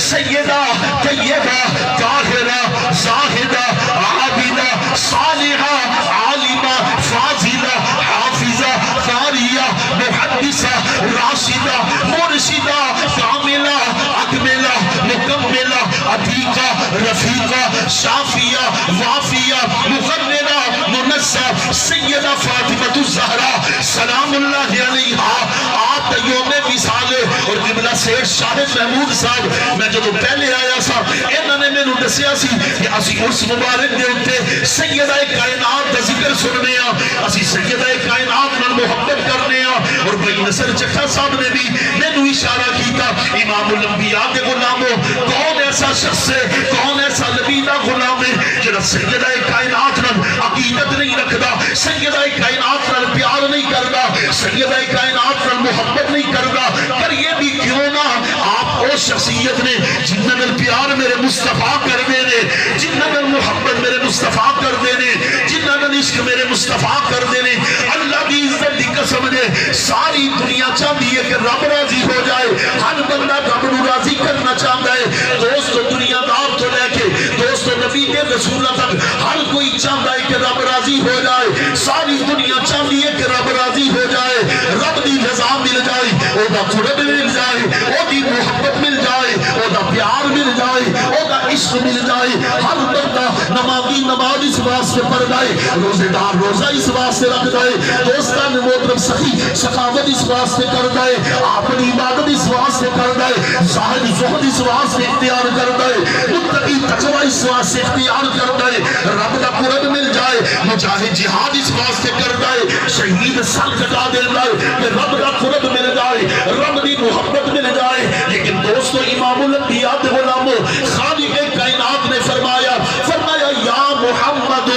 سیدہ طیبہ طاہرہ زاہدہ عابدہ صالحہ عالمہ فاضلہ حافظہ قاریہ محدثہ راشدہ مرشدہ کاملہ اکملہ مکملہ عتیقہ رفیقہ شافیہ وافیہ مغررہ منزہ سیدہ فاطمہ الزہرا سلام اللہ علیہا آپ یوم وصال اور قبلہ سید شاہد محمود صاحب میں جب پہلے آیا سا انہوں نے میں نے دسیا سی کہ اسی اس مبارک دے ہوتے سیدہ کائنات دا ذکر سننے ہیں اسی سیدہ کائنات میں محبت کرنے ہیں اور بھائی نصر چکھا صاحب نے بھی میں نے اشارہ کیتا امام الانبیاء کے غلاموں کون ایسا شخص ہے کون ایسا نبی دا غلام ہے جنہا سیدہ کائنات میں عقیدت نہیں رکھدا سیدہ کائنات میں پیار نہیں کردا سیدہ کائنات میں محبت نہیں کردا پر یہ بھی کیوں نہ آپ اس شخصیت نے جنہاں میں پیار میرے مصطفیٰ کر دینے جنہاں میں محبت میرے مصطفیٰ کر دینے جنہاں میں عشق میرے مصطفیٰ کر دینے اللہ کی عزت دی قسم نے ساری دنیا چاہتی ہے کہ رب راضی ہو جائے ہر بندہ رب نو راضی کرنا چاہتا ہے دوستو دنیا دار تو لے کے دوستو نبی کے رسولہ تک ہر کوئی چاہتا ہے کہ رب راضی ہو جائے ساری دنیا چاہتی ہے کہ رب راضی ہو جائے رب دی رضا مل جائے او دا قرب مل جائے او دی محبت عشق مل جائے. ہر بندہ نمازی نماز اس واسطے پڑھ جائے, روزے دار روزہ اس واسطے رکھ جائے, دوستان محترم سخی سخاوت اس واسطے کر جائے, اپنی عبادت اس واسطے کر جائے, زاہد زہد اس واسطے اختیار کر جائے, متقی تقوی اس واسطے اختیار کر جائے, رب کا قرب مل جائے, مجاہد جہاد اس واسطے کر جائے, شہید سر کٹا دے جائے کہ رب کا قرب مل جائے, رب کی محبت مل جائے. لیکن دوستو امام الانبیاء غلامو خالق کائنات نے فرمایا یا محمد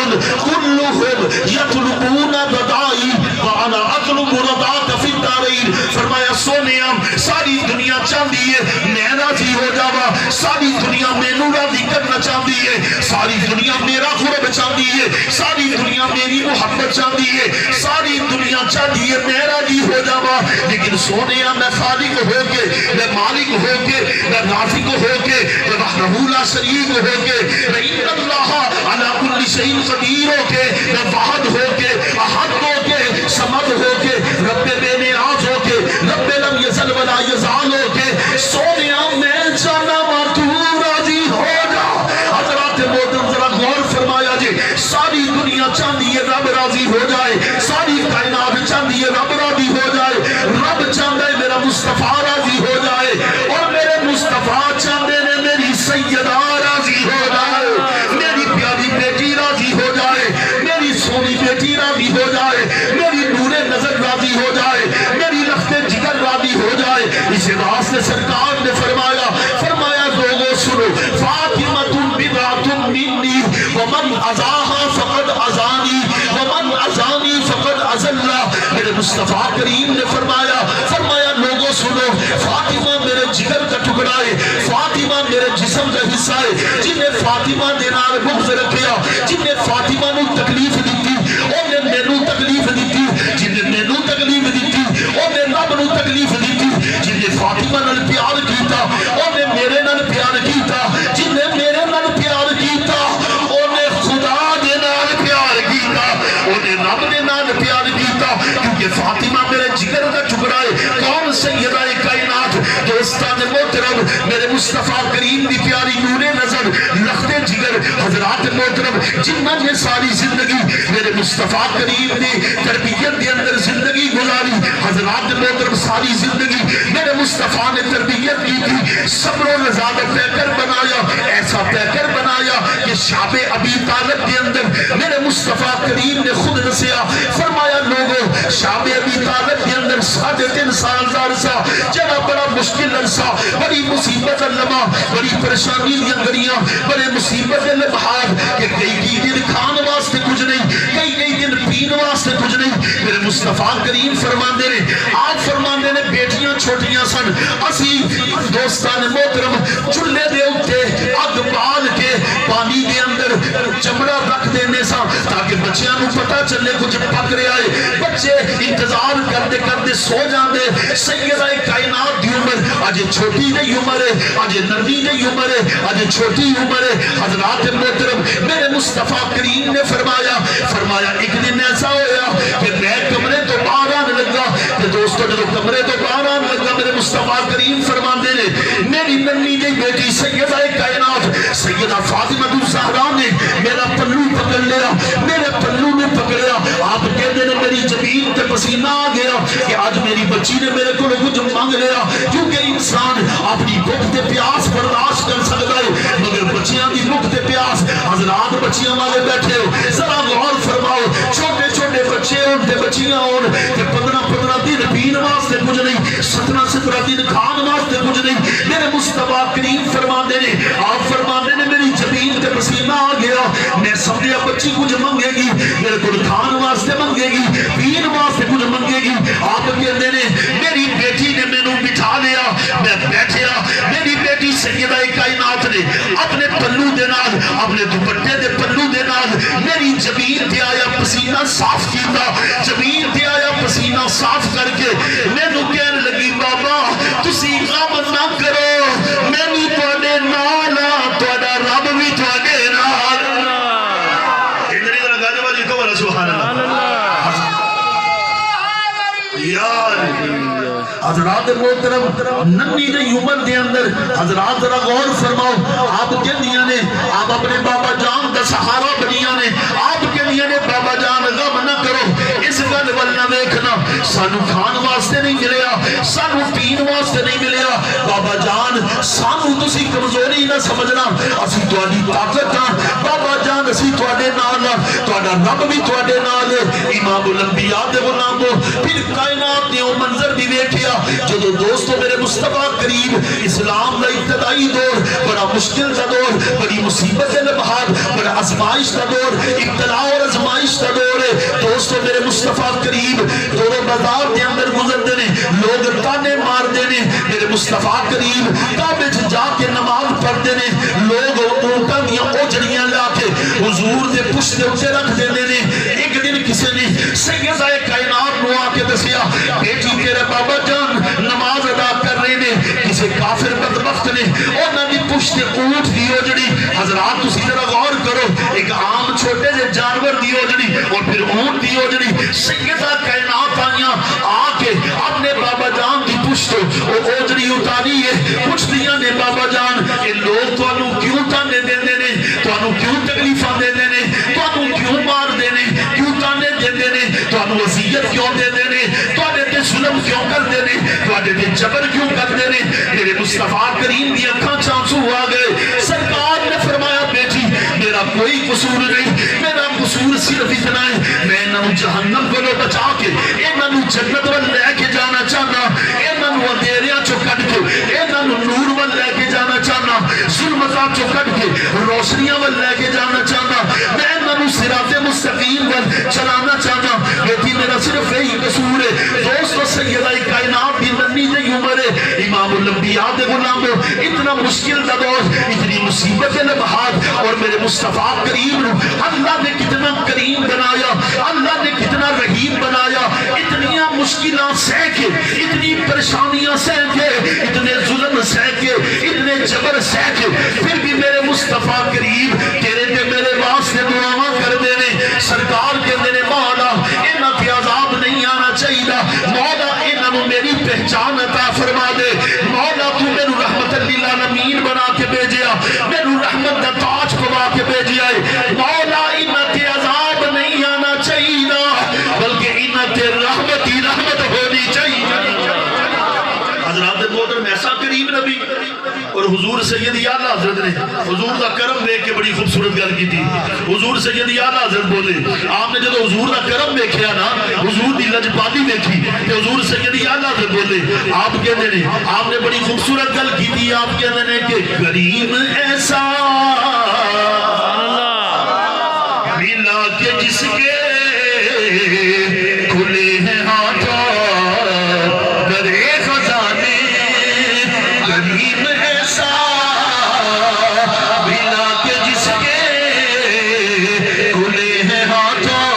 کلہم یطلبون رضائی وانا اطلب رضاک فی الدارین. فرمایا سونیام ساری دنیا چاہتی ہے میں راضی ہو جاوا, ساری دنیا مینوں راضی کرنا چاہتی ہے, ساری دنیا میرا قرب چاہتی ہے, ساری دنیا میری محبت چاہتی ہے, ساری دنیا چاہتی ہے میں راضی ہو جاوا. لیکن سونیا میں خالق ہو کے, میں مالک ہو کے, میں رازق ہو کے, میں وحدہ لا شریک ہو کے, میں ان اللہ علی کل شیء قدیر ہو کے, میں واحد ہو کے, احد ہو کے, صمد ہو کے, رب بے نیاز ہو کے, رب لم یزل ولا یزال ہو کے, سونیا میں جانا وا تو راضی ہو جا. حضرات محترم ذرا غور فرمایا جی, ساری دنیا چاہتی ہے رب راضی ہو جائے, ساری کائنات چاہتی ہے رب راضی ہو جائے, رب چاہتا ہے میرا مصطفیٰ راضی ہو جائے, اور میرے مصطفیٰ چاہتے ہیں میری سیدہ راضی ہو جائے, میری پیاری بیٹی راضی ہو جائے, میری سونی بیٹی راضی ہو جائے, میری نور نظر راضی ہو جائے, میری لخت جگر راضی ہو جائے. اس واسطے سرکار نے فرمایا لوگوں سنو, فاطمۃ بضعۃ منی ومن اذاها فقد اذانی ومن اذانی فقد اذلہ. میرے مصطفیٰ کریم نے فرمایا لوگوں سنو, فاطمہ میرے جگر کا ٹکڑا ہے, فاطمہ میرے جسم کا حصہ ہے, جن نے فاطمہ دے نال بغض رکھیا, جن نے فاطمہ نو تکلیف دیتی انہیں مینوں تکلیف دیتی, جن نے مینوں تکلیف دیتی انہیں رب نو تکلیف دیتی, جن نے فاطمہ نال پیار کیتا انہیں میرے نال پیار کیتا, جن نے میرے نال پیار کیتا انہیں خدا دے نال پیار کیتا, انہیں رب دے نال پیار کیتا, کیونکہ فاطمہ میرے جگر کا ٹکڑا ہے. کون سیدہ کائنات دوستان محترم میرے مصطفیٰ کریم کی پیاری نور نظر لخت جگر حضرات محترم جنہاں نے ساری زندگی میرے مصطفیٰ کریم نے تربیت کے اندر زندگی گزاری, حضرات محترم ساری زندگی میرے مصطفیٰ نے تربیت کی تھی, صبر و رضا کا پیکر بنایا, ایسا پیکر بنایا کہ شعب ابی طالب کے اندر میرے مصطفیٰ کریم نے خود نسیا. فرمایا لوگوں شعب ابی طالب کے اندر 3.5 سال عرصہ جڑا بڑا مشکل عرصہ, بڑی مصیبت لمحہ, بڑی پریشانی گھڑیاں, بڑے مصیبت لمحات کہ کئی دن کھان واسطے کچھ نہیں, کئی دن پین واسطے کچھ نہیں. میرے مصطفیٰ کریم فرماندے نے, آپ فرماندے نے بیٹیاں چھوٹیاں سن, اسی دوستان محترم چولہے دے اٹھے اگ بال کے پانی دے اندر چمڑا رکھ دینے سا تاکہ بچیاں نو پتہ چلے کچھ پک رہا ہے. بچے انتظار کرتے کرتے سو جاندے. سیدہ کائنات دی عمر آج چھوٹی نہیں عمر ہے, آج نرمی نہیں عمر ہے, آج چھوٹی عمر ہے. حضرات محترم میرے مصطفیٰ کریم نے فرمایا ایک دن ایسا ہویا کہ میں کمرے تو باہر آنے لگا, کہ دوستو جب کمرے تو باہر آنے لگا میرے مصطفیٰ کریم فرماندے نے میری ننی نہیں بیٹی سیدہ کائنات سیدہ فاطمہ الزہرا نے میرا پلو پکڑ لیا, میرے پلو میں پکڑیا. آپ کہتے ہیں میری زمین تے پسینہ آ گیا کہ آج میری بچی نے میرے کو کچھ مانگ لیا, کیونکہ انسان اپنی بھوک تے پیاس برداشت کر سکتا ہے مگر بچیاں دی بھوک تے پیاس. حضرات بچیاں والے بیٹھے ہو ذرا غور فرماؤ, چھوٹے چھوٹے بچے ہون تے بچیاں ہون کہ 15 دن پین واسطے کچھ نہیں, 17 دن کھان واسطے کچھ نہیں. میرے مصطفیٰ کریم فرماندے نے, آپ فرماندے نے میری زمین تے پسینہ آ گیا, میں سمجھیا بچی کچھ منگے گی, میرے کو کھان واسطے منگے گی, پین واسطے کچھ منگے گی. آپ کہتے ہیں میری بیٹی نے مینوں بٹھا لیا, میں بیٹھیا. میری بیٹی سیدہ کائنات نے اپنے پلو دے نال, اپنے دوپٹے دے پلو دے نال میری زمین تے آیا پسینہ صاف کیتا, زمین تے آیا پسینہ صاف کر کے مینوں کہنے لگی بابا تسی غم نہ کرو, میں بھی تواڈے نال ہاں, تواڈا رب بھی تواڈے نال. ادھر ادھر گانے والی کو سبحان اللہ. یار حضرات محترم ننی دی عمر دے اندر حضرات ذرا غور فرماؤ آپ کے دیا نے آپ اپنے بابا جان دا سہارا بنیا نے آپ کے دیا نے بابا جان غم نہ کرو اس گل ول نہ دیکھنا سانو کھان واسطے نہیں ملیا سانو پین واسطے نہیں ملیا بابا جان سانو تسی کمزوری نہ سمجھنا اسی تہاڈی طاقت ہاں بابا جان اسی تہاڈے نال تہاڈا رب بھی تہاڈے نال امام الانبیاء دے غلام پھر کائنات نے وہ منظر بھی ویکھیا جدو دوستو میرے مصطفیٰ کریم اسلام دا ابتدائی دور بڑا مشکل دا دور بڑی مصیبت لمحات بڑا ازمائش دا دور ابتلا اور ازمائش دا دور ہے دوستو میرے مصطفیٰ کریم دورو بازار دے اندر گزر دینے لوگ تانے مار دینے میرے مصطفیٰ کریم کعبے جا کے نماز پڑھ دینے لوگ اونٹاں دیاں اوجڑیاں لا کے حضور دے پشت دے اٹھے رکھ دینے ایک دن کسی نے سیدہ کائنات نو آ کے دسیا بیٹی تیرے بابا جان نماز ادا کر رہے نے کسی کافر بدبخت نے انہاں دی پشت اونٹ دی اوجڑی حضرات تسی ذرا غور کرو ایک عام چھوٹے سے جانور دی اوجڑی اور پھر اونٹ دی اوجڑی سیدہ کائنات آئیاں آ کے اپنے بابا جان دی پشت او اوجڑی اتاری ہے پوچھ دیا نے بابا جان یہ لوگ تانوں کیوں تانے دیندے نے تانوں کیوں تکلیفاں دیندے نے تانوں کیوں مار دینے کیوں تانے دیندے نے تانوں وصیت کیوں دیندے نے تواڈے تے ظلم کیوں کردے نے تواڈے تے جبر کیوں کردے نے میرے مصطفیٰ کریم دی اکھاں چ آنسو آ گئے سرکار نے فرمایا بیٹی میرا کوئی قصور نہیں میرا قصور صرف اتنا ہے میں انہاں نوں جہنم کو بچا کے انہاں نوں جنت ول لے کے جانا چاہنا انہاں نوں اندھیریاں چوں کڈ کے انہاں نوں نور ول لے کے جانا چاہنا ظلمتاں چوں کڈ کے روشنیاں ول لے کے جانا چاہنا میں انہاں نوں صراط مستقیم ول چلانا چاہنا بیٹی میرا صرف یہی قصور ہے دوستو سیدہ کائنات دی ننی دی عمر ہے امام الانبیاء دے غلام اتنا مشکل دا دور اتنی مصیبت لمحات اور میرے مصطفیٰ کریم نو اللہ نے کتنا کریم بنایا اللہ نے کتنا رحیم بنایا اتنیاں مشکلات سہ کے اتنی پریشانیاں سہ کے اتنے ظلم سہ کے اتنے جبر سہ کے پھر بھی میرے مصطفیٰ کریم تیرے تے میرے واسطے دعاواں کر دینے سرکار کے دینے مولا انہاں تے عذاب نہیں آنا چاہیے مولا انہاں نوں میری پہچان عطا فرما دے مولا تو میرے رحمت للعالمین بنا کے بھیجیا میرے رحمت دا تاج پوا کے بھیجیا ہے مولا انہاں تے عذاب نہیں آنا چاہیے بلکہ انہاں تے رحمت ہی رحمت ہونی چاہیے حضرات محترم ایسا کریم نبی اور حضور سیدی اعلیٰ حضرت نے حضور کا کرم دیکھ کے بڑی خوبصورت گل کی تھی حضور سیدی اعلیٰ حضرت بولے آپ نے جب حضور کا کرم دیکھیا نا حضور دی لجپالی دیکھی کہ حضور سیدی اعلیٰ حضرت بولے آپ کہتے ہیں آپ نے بڑی خوبصورت گل کی تھی آپ کہتے ہیں کہ کریم ایسا ملا کہ جس کے کھلے ہیں ہاتھوں درے خزانے کریم ایسا ملا کہ جس کے کھلے ہیں ہاتھوں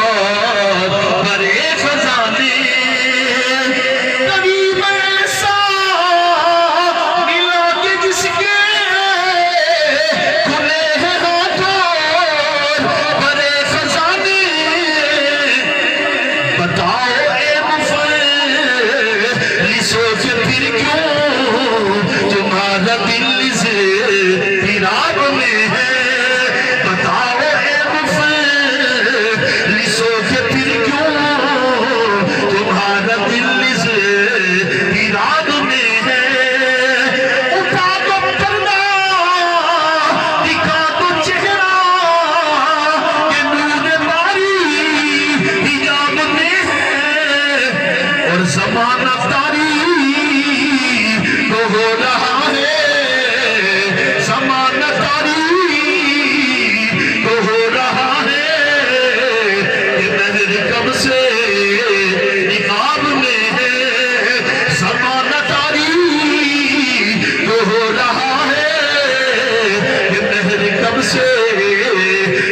درے خزانے کریم ایسا ملا کہ جس کے کھلے ہیں ہاتھوں درے خزانے بتاؤ اے مفلسو کہ پھر کیوں تمہارا دل سے فراق میں ہے بتاؤ اے مفلسو کہ پھر کیوں تمہارا دل سے فراق میں ہے اٹھا دو پردہ دکھا دو چہرہ کہ نور باری حجاب میں ہے اور زمانہ تاریخ تو ہو رہا ہے زمانہ تاریخ تو ہو رہا ہے کہ مہر کب سے نقاب میں ہے زمانہ تاریخ تو ہو رہا ہے کہ مہر کب سے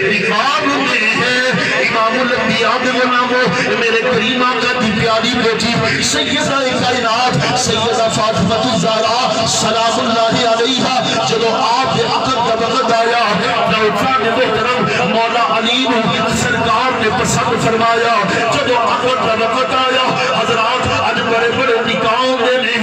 نقاب میں ہے امام الانبیاء دے غلامو میرے کریم آقا دی پیاری بیٹی سیدہ کائنات سیدہ فاطمہ الزہرا سلام اللہ علیہا جب آپ کے عقد کا وقت آیا نوفان محترم مولا علی نو سرکار نے پسند فرمایا جب عقد کا وقت آیا حضرات آج بڑے بڑے نکاحوں نے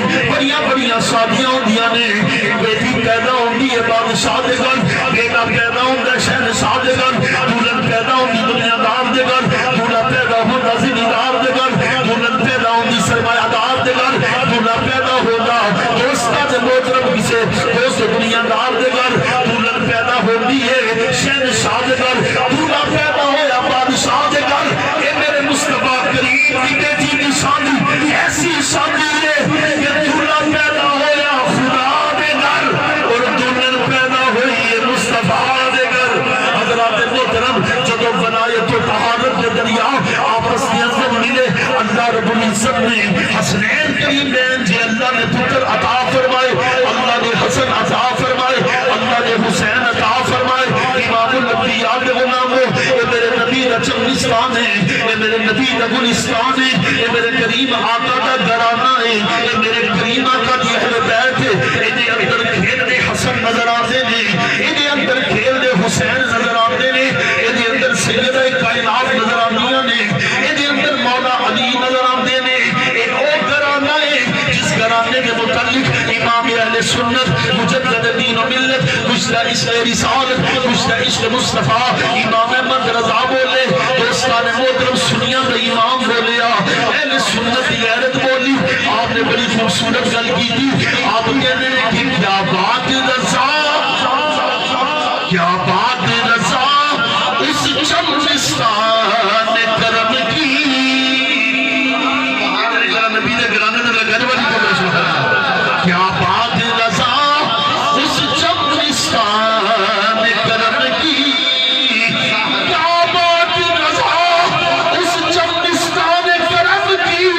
بادشاہ دے گھر بیٹا پیدا ہوتا شہنشاہ دے گھر دلہن پیدا ہوتی دنیا دار دے گھر دلہا پیدا ہوتا زمیندار دے گھر دلہن پیدا ہوتی سرمایہ دار دے گھر دلہا پیدا ہوتا دوستہ دے محترم کسے دوست دنیا دار دے گھر دلہن پیدا ہوتی ہے شہنشاہ دے گھر دلہا پیدا ہویا بادشاہ دے گھر اے میرے مصطفیٰ کریم کی بیٹی کی شادی ایسی شادی ہے کہ دلہا پیدا ہویا خدا دے گھر اور دلہن پیدا ہوئی ہے مصطفیٰ دے گھر حضرات محترم جدو ولایت و طہارت کے دریا آپس کے اندر ملے اللہ رب العزت نے حسنین کریمین جی اللہ نے پتر عطا فرمائے اللہ نے حسن عطا فرمائے اللہ نے حسین عطا فرمائے امام الانبیاء کے غلاموں اے میرے نبی دا چنگستان ہے اے میرے نبی دا گلستان ہے اے میرے کریم آقا دا گھرانہ ہے اے میرے کریم آقا دی اہل بیت ہے انہیں اندر کھیل دے حسن نظر آتے نے انہیں اندر کھیل دے حسین نظر آتے نے انہیں اندر سیدہ کائنات نظر آنیاں نے انہیں اندر مولا علی نظر آتے نے ایک اور گھرانہ ہے جس گھرانے کے متعلق امام اہل سنت مجدد دین و ملت کشتہ عشق رسالت کشتہ عشق مصطفیٰ امام احمد رضا بولے دوستان محترم سنیا کا امام بولیا اہل سنت کی غیرت بولی آپ نے بڑی خوبصورت گل کی تھی آپ کہنے نے کہ کیا بات رضا کیا بات رضا اس چمستان کرم کی نبی نے گرانے نے لگانے والی کو میں سنا کیا بات رضا اس چمستان کرم کی کیا بات رضا اس چمستان کرم کی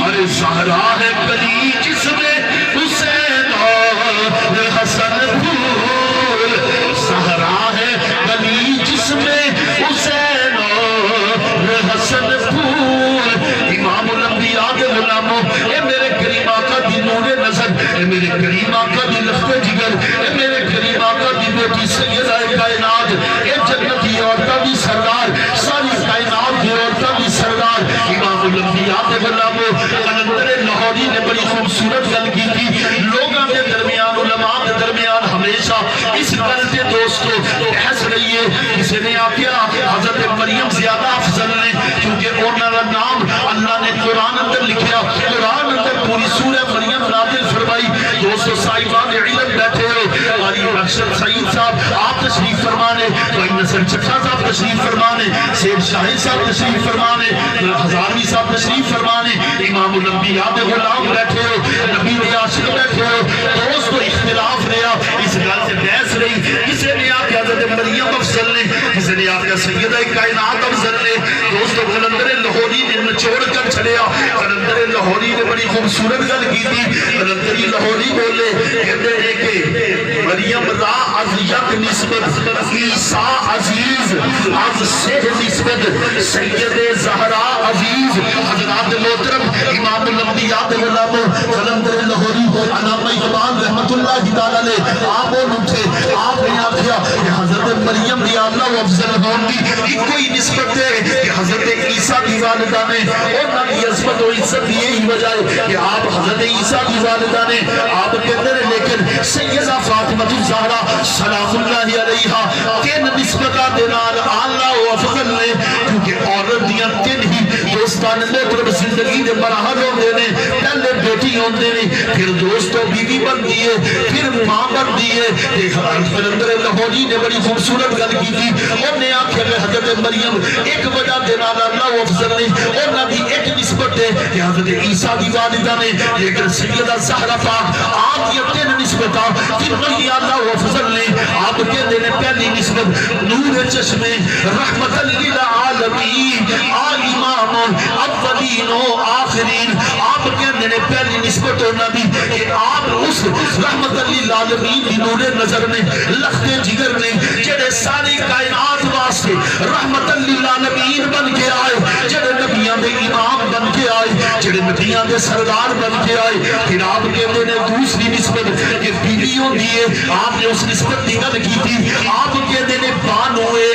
ارے زہرا ہے گلی جس میں حسین اور حسن پھول زہرا ہے گلی جس میں حسین اور حسن پھول امام الانبیاء کے غلاموں اے میرے کریم آقا دی نور نظر اے میرے کریم آقا دی لفت جگر اے میرے کریم آقا دی بیٹی سیدہ کائنات اے جنتی عورتہ دی سردار ساری کائنات دی عورتہ دی سردار امام الانبیاء کے غلاموں قلندر لاہوری نے بڑی خوبصورت گل کی تھی لوگاں کے درمیان علماء کے درمیان ہمیشہ اس گل سے دوستو بحث رہی ہے کسی نے آکیا حضرت مریم زیادہ افضل نے کیونکہ انہوں کا نام اللہ نے قرآن اندر لکھیا قرآن اندر پوری سورہ مریم نازل فرمائی دوستو صاحبان علم بیٹھے ہو قاری ارشد سعید صاحب آپ تشریف فرمانے قائد نصر چکھا صاحب تشریف فرمانے سید شاہد صاحب تشریف فرمانے ہزاروی صاحب تشریف فرمانے امام الانبیاء کے غلام بیٹھے ہو نبی نے عاشق بیٹھے ہو دوستو اختلاف رہا اس گل سے بحث رہی کسی نے آکیا حضرت مریم افضل نے کسی نے آکیا سیدہ کائنات افضل نے دوستو قلندر لاہوری نے نچوڑ کر چھڑیا قلندر لاہوری نے بڑی خوبصورت گل کی تھی قلندر لاہوری بولے کہتے ہیں کہ مریم را از یک نسبت عیسیٰ عزیز از سہ نسبت سید زہرا عزیز حضرات محترم امام الانبیاء کے غلاموں قلندر لاہوری علامہ اقبال رحمت اللہ تعالیٰ نے آپ اٹھے آپ نے آکھیا کہ حضرت مریم دی اللہ و افضل ہون دی کوئی نسبت ہے کہ حضرت عیسیٰ کی والدہ نے اور نہ کی عظمت و عزت یہی وجہ ہے کہ آپ حضرت عیسیٰ کی والدہ نے آپ کہتے ہیں لیکن سیدہ فاطمہ الزہرا سلام اللہ علیہا تین نسبتہ دینار اللہ و افضل نے کیونکہ عورت دیاں تین ہی دوستان محترم زندگی دے مراحل ہوندے نے پہلے بیٹی ہوندے نے پھر دوستو بیوی بندی ہے پھر ماں بندی ہے قلندر لاہوری نے بڑی خوبصورت گل کی تھی اور نے آنکھیں میں حضرت مریم ایک وجہ دینار اللہ و افضل نے اور نہ بھی ایک نسبت ہے کہ حضرت عیسیٰ کی والدہ نے لیکن سیدہ زہرا پاک آپ یہ تین نسبتہ تینوں ہی اللہ و افضل نے آپ کے دینے پہلی نسبت نور چشم رحمت للعالمین امام اولین و آخرین آپ کے دینے پہلی نسبت ہونا بھی کہ آپ اس رحمت للعالمین کی نور نظر نے لخت جگر نے جڑے ساری کائنات واسطے رحمت للعالمین بن کے آئے جڑے نبیان دے امام بن کے آئے جڑے نبیان دے سردار بن کے آئے پھر آپ کے دینے دوسری نسبت کہ بیویوں دیئے آپ نے اس نسبت دی گل کی تھی آپ کے دینے بانوے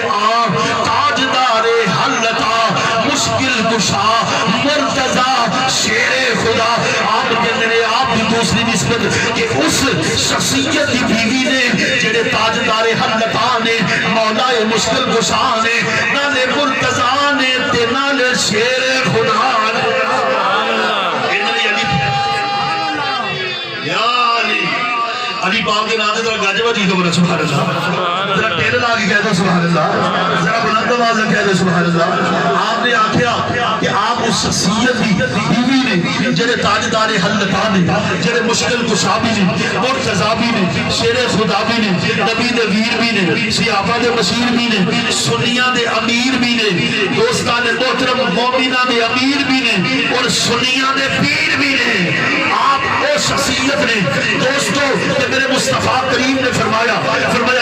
تاجدار حلتا مشکل کشا مرتضی شیر خدا آپ کے دینے آپ بھی دوسری نسبت نسبت کہ اس شخصیت کی بیوی نے جڑے تاجدار حلقہ نے مولا مشکل کشا نے نالے مرتضیٰ نے تے نالے شیر خدا نے علی پاک کے نام سے ذرا گاجے بجی خبر سبحان اللہ ذرا ٹیل لا کے کہہ دو سبحان اللہ ذرا بلند آواز سے کہہ دو سبحان اللہ آپ نے آکھیا کہ آپ اس شخصیت کی بیوی نے جڑے تاجدار حلقہ نے جڑے مشکل کشا بھی نے مرتضیٰ بھی نے شیر خدا بھی نے نبی دے ویر بھی نے صحابہ دے بشیر بھی نے سنیاں دے امیر بھی نے دوستان محترم مومنہ دے امیر بھی نے اور سنیاں دے پیر بھی نے آپ وہ شخصیت نے دوستو کہ میرے مصطفیٰ کریم نے فرمایا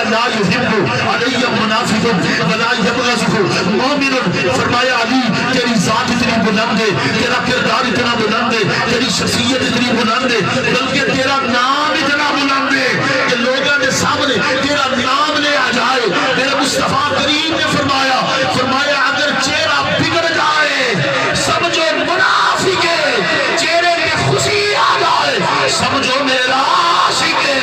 لا یحب علی منافق ولا یبغض مومن فرمایا علی تیری ذات اتنی بلند ہے تیرا کردار اتنا بلند ہے تیری شخصیت اتنی بلند ہے بلکہ تیرا نام اتنا بلند ہے کہ لوگوں کے سامنے تیرا نام لے آ جائے میرے مصطفیٰ کریم نے فرمایا اگر چہرہ بگڑ جائے سمجھو منافق ہے چہرے میں خوشی آ جائے سمجھو میرا عاشق ہے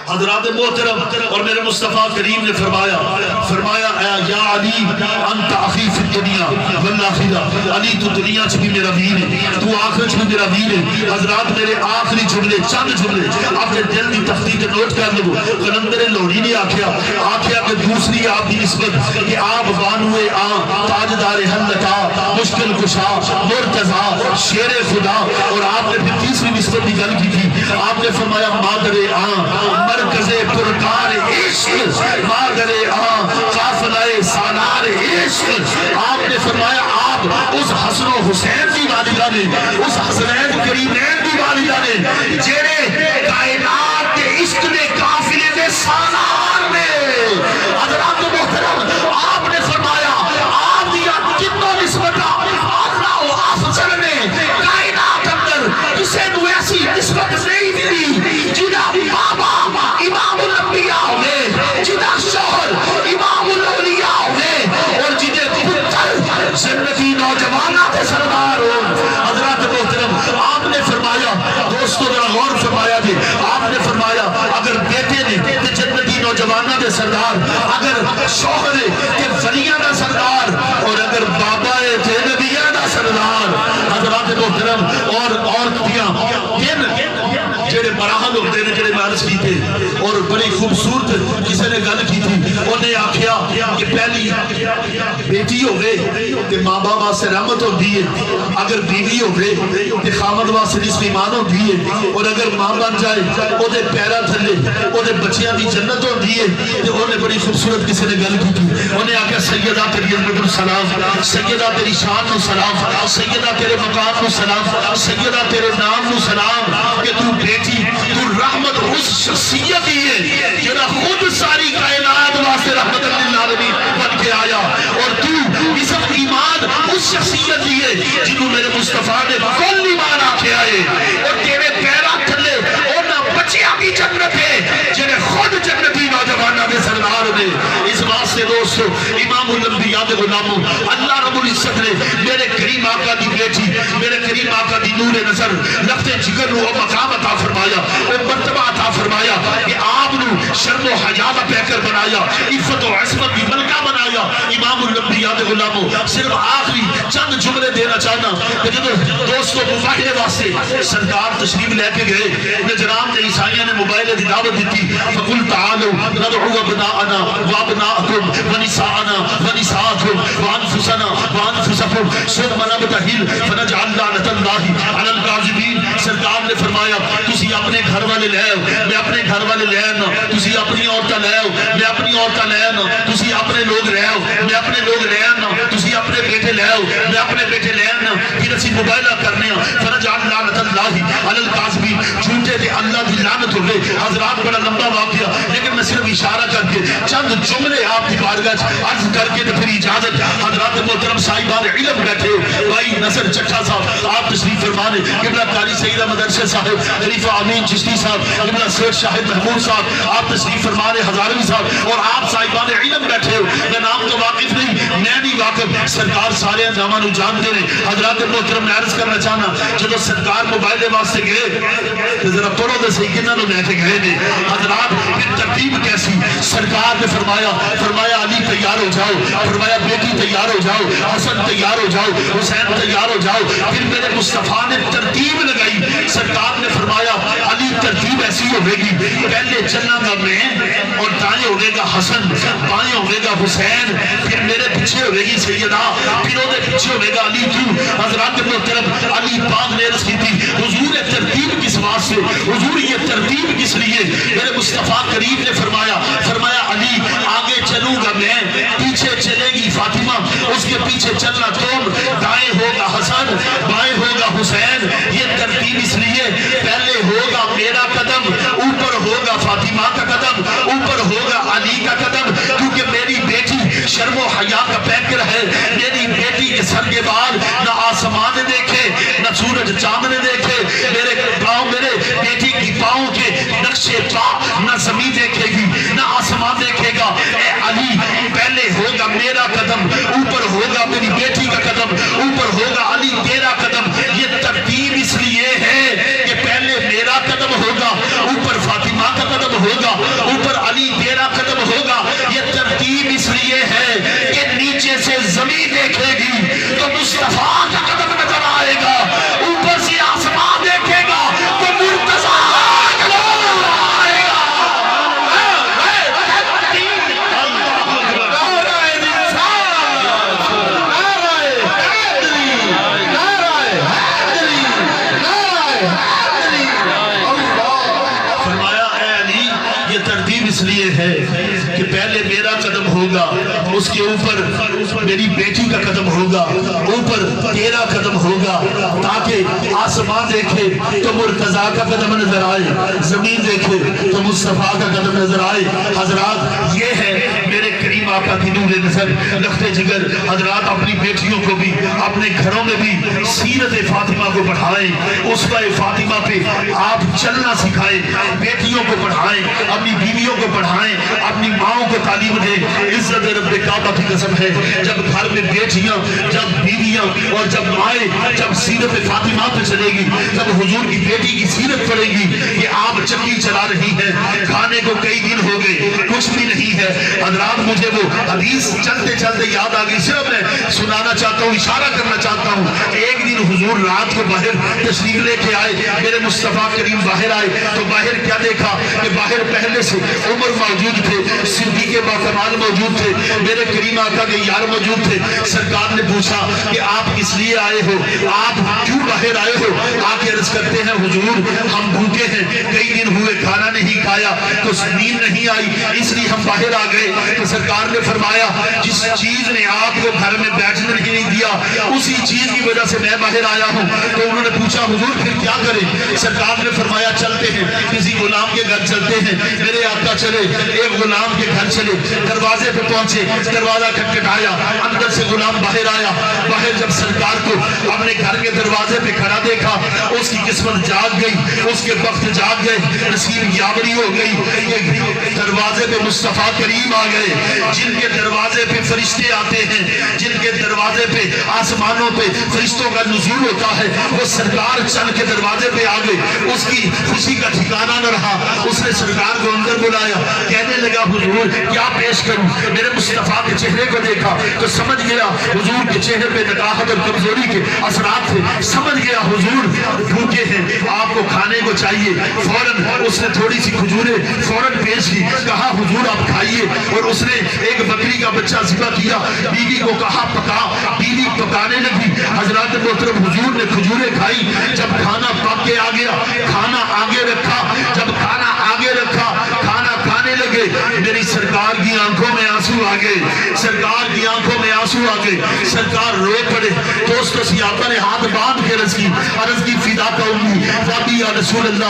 حضرات محترم اور میرے مصطفیٰ کریم نے فرمایا یا علی انت اخی فی الدنیا والآخرہ علی تو دنیا چ بھی میرا ویر ہے تو آخرت چ بھی میرا ویر ہے حضرات میرے آخری جملے چند جملے اپنے دل کی تختی تے نوٹ کر لو کلندر لوڑی نے آکھیا کہ دوسری آپ کی نسبت کہ آپ بانوے تاجدار حلقہ مشکل کشا مرتضیٰ شیر خدا اور آپ نے پھر تیسری نسبت کی گل کی تھی آپ نے فرمایا مادر مرکز پرکار عشق مادر قافلہ سالار عشق آپ نے فرمایا آپ اس حسن و حسین کی والدہ نے اس حسنین کریمین کی والدہ نے جیڑے کائنات کے عشق نے قافلے کے سالار نے حضرات محترم آپ نے فرمایا آپ دیا کتنا نسبت اللہ و افضل نے کائنات اندر کسے نو ایسی نسبت نہیں ملی جنہ بابا امام الانبیاء ہوئے جنہ شوہر امام الاولیاء ہوئے اور جنہیں پتر جنتی نوجوانہ کے سردار ہو حضرات محترم آپ نے فرمایا دوستو ذرا غور فرمایا جی آپ نے فرمایا اگر بیٹے نے کہ جنتی نوجوانہ کے سردار اگر شوہر کے ولیاں کا سردار اور اگر بابا ہے نبیاں کا سردار حضرات محترم اور دیا دن جڑے مراحل ہوتے ہیں جڑے مارس کی تھے اور بڑی خوبصورت کسی نے گل کی تھی انہیں آکھیا کہ پہلی بیٹی ہوئے تے ماں باپ واسطے رحمت ہوتی ہے اگر بیوی ہوئے تے خامد واسطے نصف ایمان ہوتی ہے اور اگر ماں بن جائے او دے پیرا تھلے او دے بچیاں دی جنت ہوتی ہے تے انہیں بڑی خوبصورت کسی نے گل کی تھی انہیں آکھیا سیدہ تیری عظمت نو سلام سیدہ تیری شان نو سلام سیدہ تیرے مقام نو سلام سیدہ تیرے نام نو سلام کہ تو بیٹی تو رحمت اس شخصیت ہی ہے جنہا خود ساری کائنات واسطے رحمت للعالمین بن کے آیا اور تو اسم ایمان اس شخصیت ہی ہے جنہوں میرے مصطفیٰ نے کل ایمان آکے آئے اور تیرے پیرا تھلے اور نہ بچیاں کی جنت ہے جنہیں خود جنتی نوجوانہ کے سردار نے اس واسطے دوستو امام الانبیاء دے غلاموں اللہ رب العزت نے میرے کریم آقا دی بیٹی میرے کریم آقا دی نور نظر لفظ جگر رو مقام عطا فرمایا اور مرتبہ عطا فرمایا کہ آپ نو شرم و حیا دا پیکر بنایا عفت و عصمت کی ملکہ بنایا امام الانبیاء دے غلاموں صرف آخری چند جملے دینا چاہنا کہ جب دوستو مفاہرے واسطے سرکار تشریف لے کے گئے نجران دے عیسائیہ نے موبائل دی دعوت دیتی فقل تعالو ندعو ابناءنا وابناءکم ونساءنا ونساءکم وانفسنا وانفسکم ثم نبتہل فنجعل لعنت اللہ علی الکاذبین سرکار نے فرمایا تسی اپنے گھر والے لے آؤ میں اپنے گھر والے لے آنا تسی اپنی عورتیں لے آؤ میں اپنی عورتیں لے آنا تسی اپنے لوگ لے آؤ میں اپنے لوگ لے آنا تسی اپنے بیٹے لے آؤ میں اپنے بیٹے لے آنا پھر اسی مبائلہ کرنے فنجعل لعنت اللہ علی الکاذبین جھوٹے تھے اللہ کی لعنت ہوئے حضرات بڑا لمبا واقعہ لیکن میں صرف اشارہ کر کے چند جملے آپ کی بارگاہ عرض کر کے پھر اجازت حضرات محترم صاحبان علم بیٹھے بھائی نصر چٹھا صاحب آپ تشریف فرمانے قبلہ قاری سیدہ مدرسہ صاحب خلیفہ امین چشتی صاحب قبلہ سید شاہد محمود صاحب آپ تشریف فرمانے ہزاروی صاحب اور آپ صاحبان علم بیٹھے ہو میں نام تو واقف نہیں میں نہیں واقف سرکار سارے انجاماں نو جانتے ہیں. حضرات محترم میں عرض کرنا چاہنا جدو سرکار موبائل واسطے گئے تو ذرا پڑھو تو صحیح کنہاں نو لے کے گئے نے حضرات. پھر ترتیب کیسی سرکار نے فرمایا علی تیار ہو جاؤ, فرمایا بیٹی تیار ہو جاؤ, حسن تیار ہو جاؤ, حسین تیار ہو جاؤ. پھر میرے مصطفیٰ نے ترتیب لگائی. سرکار نے فرمایا علی ترتیب ایسی ہوئے گی, پہلے چلنا گا میں اور دائیں ہوئے گا حسن, بائیں ہوئے گا حسین, پھر میرے پیچھے ہوئے گی سیدہ, پھر وہ پیچھے ہوئے گا علی. کیوں حضرات محترم علی پاک نے عرض کی تھی حضور ترتیب کس بات سے, حضور یہ ترتیب کس لیے؟ میرے مصطفیٰ کریم نے فرمایا علی آگے چلوں گا میں, پیچھے چلے گی فاطمہ, اس کے پیچھے چلنا تم, دائیں ہوگا حسن, بائیں ہوگا حسین. یہ ترتیب اس لیے پہلے ہوگا میرا قدم, اوپر ہوگا فاطمہ کا قدم, اوپر ہوگا علی کا قدم, کیونکہ میری بیٹی شرم و حیا کا پیکر ہے. میری بیٹی کے سر کے بال نہ آسمان نے دیکھے نہ سورج چاند نے دیکھے, میرے بیٹی کی پاؤں کے نقشے پا نہ زمین دیکھے گی نہ آسمان دیکھے گا. اے علی پہلے ہوگا میرا قدم, اوپر ہوگا میری بیٹی کا قدم, اوپر ہوگا علی تیرا قدم. یہ ترتیب اس لیے ہے کہ پہلے میرا قدم ہوگا, اوپر فاطمہ کا قدم ہوگا, اوپر علی تیرا قدم ہوگا. یہ ترتیب اس لیے ہے کہ نیچے سے زمین دیکھے گی تو مصطفیٰ کا قدم نظر آئے گا, اوپر سے آسمان دیکھے گا تو مرتضیٰ کا قدم نظر آئے گا. فرمایا اے علی یہ ترتیب اس لیے ہے کہ پہلے میرا قدم ہوگا, اس کے اوپر میری بیٹی کا قدم ہوگا, اوپر تیرا قدم ہوگا, تاکہ آسمان دیکھے تو مرتضیٰ کا قدم نظر آئے, زمین دیکھے تو مصطفیٰ کا قدم نظر آئے. حضرات یہ ہے میرے کریم آقا کی نور نظر لخت جگر. حضرات اپنی بیٹیوں کو بھی اپنے گھروں میں بھی سیرت فاطمہ کو پڑھائیں, اسوہ فاطمہ پہ آپ چلنا سکھائیں, بیٹیوں کو پڑھائیں, اپنی بیویوں کو پڑھائیں, اپنی ماؤں کو تعلیم دیں. عزت رب کعبہ کی قسم ہے جب گھر میں بیٹیاں, جب بیویاں اور جب مائیں جب سیرت فاطمہ پہ چلے گی, جب حضور کی بیٹی کی سیرت پڑے گی. یہ آپ چکی چلا رہی ہیں, کھانے کو کئی دن ہو گئے کچھ بھی نہیں ہے. حضرات مجھے وہ حدیث چلتے چلتے یاد آ گئی, صرف میں سنانا چاہتا ہوں, اشارہ کرنا چاہتا ہوں. ایک دن حضور رات کو باہر تشریف لے کے آئے, میرے مصطفیٰ کریم باہر آئے تو باہر کیا دیکھا کہ باہر پہلے سے عمر موجود تھے, صدیق باکمال موجود تھے, میرے کریم آقا کے یار موجود تھے. سرکار نے پوچھا کہ آپ کس لیے آئے ہو, آپ کیوں باہر آئے ہو؟ آ کے عرض کرتے ہیں حضور ہم بھوکے ہیں, کئی دن ہوئے کھانا نہیں کھایا تو نیند نہیں آئی, اس لیے ہم باہر آ گئے. تو سرکار نے فرمایا جس چیز نے آپ کو گھر میں بیٹھنے نہیں دیا اسی چیز کی وجہ سے میں باہر آیا ہوں. تو انہوں نے پوچھا حضور پھر کیا کریں؟ سرکار نے فرمایا چلتے ہیں, کسی غلام کے گھر چلتے ہیں. میرے آقا چلے, ایک غلام کے گھر چلے, دروازے پہ پہنچے, دروازہ کھٹکھٹایا, اندر سے غلام باہر آیا. باہر جب سرکار کو اپنے گھر کے دروازے پہ کھڑا دیکھا, اس کی قسمت جاگ گئی, اس کے وقت جاگ گئے, نصیب یاوری ہو گئی. دروازے پہ مصطفیٰ کریم آ گئے, جن کے دروازے پہ فرشتے آتے ہیں, جن کے دروازے پہ آسمانوں پہ فرشتوں کا نزول ہوتا ہے, وہ سرکار چل کے دروازے پہ آ گئے. اس کی خوشی کا ٹھکانہ نہ رہا, اس نے سرکار کو اندر بلایا, کہنے لگا حضور کیا پیش کروں؟ میرے مصطفیٰ کے چہرے کو دیکھا تو سمجھ گیا حضور کے چہرے پہ نقاہت اور کمزوری کے اثرات تھے. سمجھ گیا حضور بھوکے ہیں, آپ کو کھانے کو چاہیے. فوراً اس نے تھوڑی سی کھجوریں فوراً پیش کی, کہا حضور آپ کھائیے. اور اس نے ایک بکری کا بچہ ذبح کیا, بیوی کو کہا پکا, بیوی پکانے لگی. حضرات محترم حضور نے کھجوریں کھائی. جب کھانا پک کے آ گیا, کھانا آگے رکھا, جب کھانا آگے رکھا, کھانا کھانے لگے, میری سرکار کی آنکھوں میں آنسو آ گئے, سرکار کی آنکھوں میں آنسو آ گئے. سرکار رو پڑے. دوستو صحابہ نے ہاتھ باندھ کے عرض کی فدا کا امی ربی یا رسول اللہ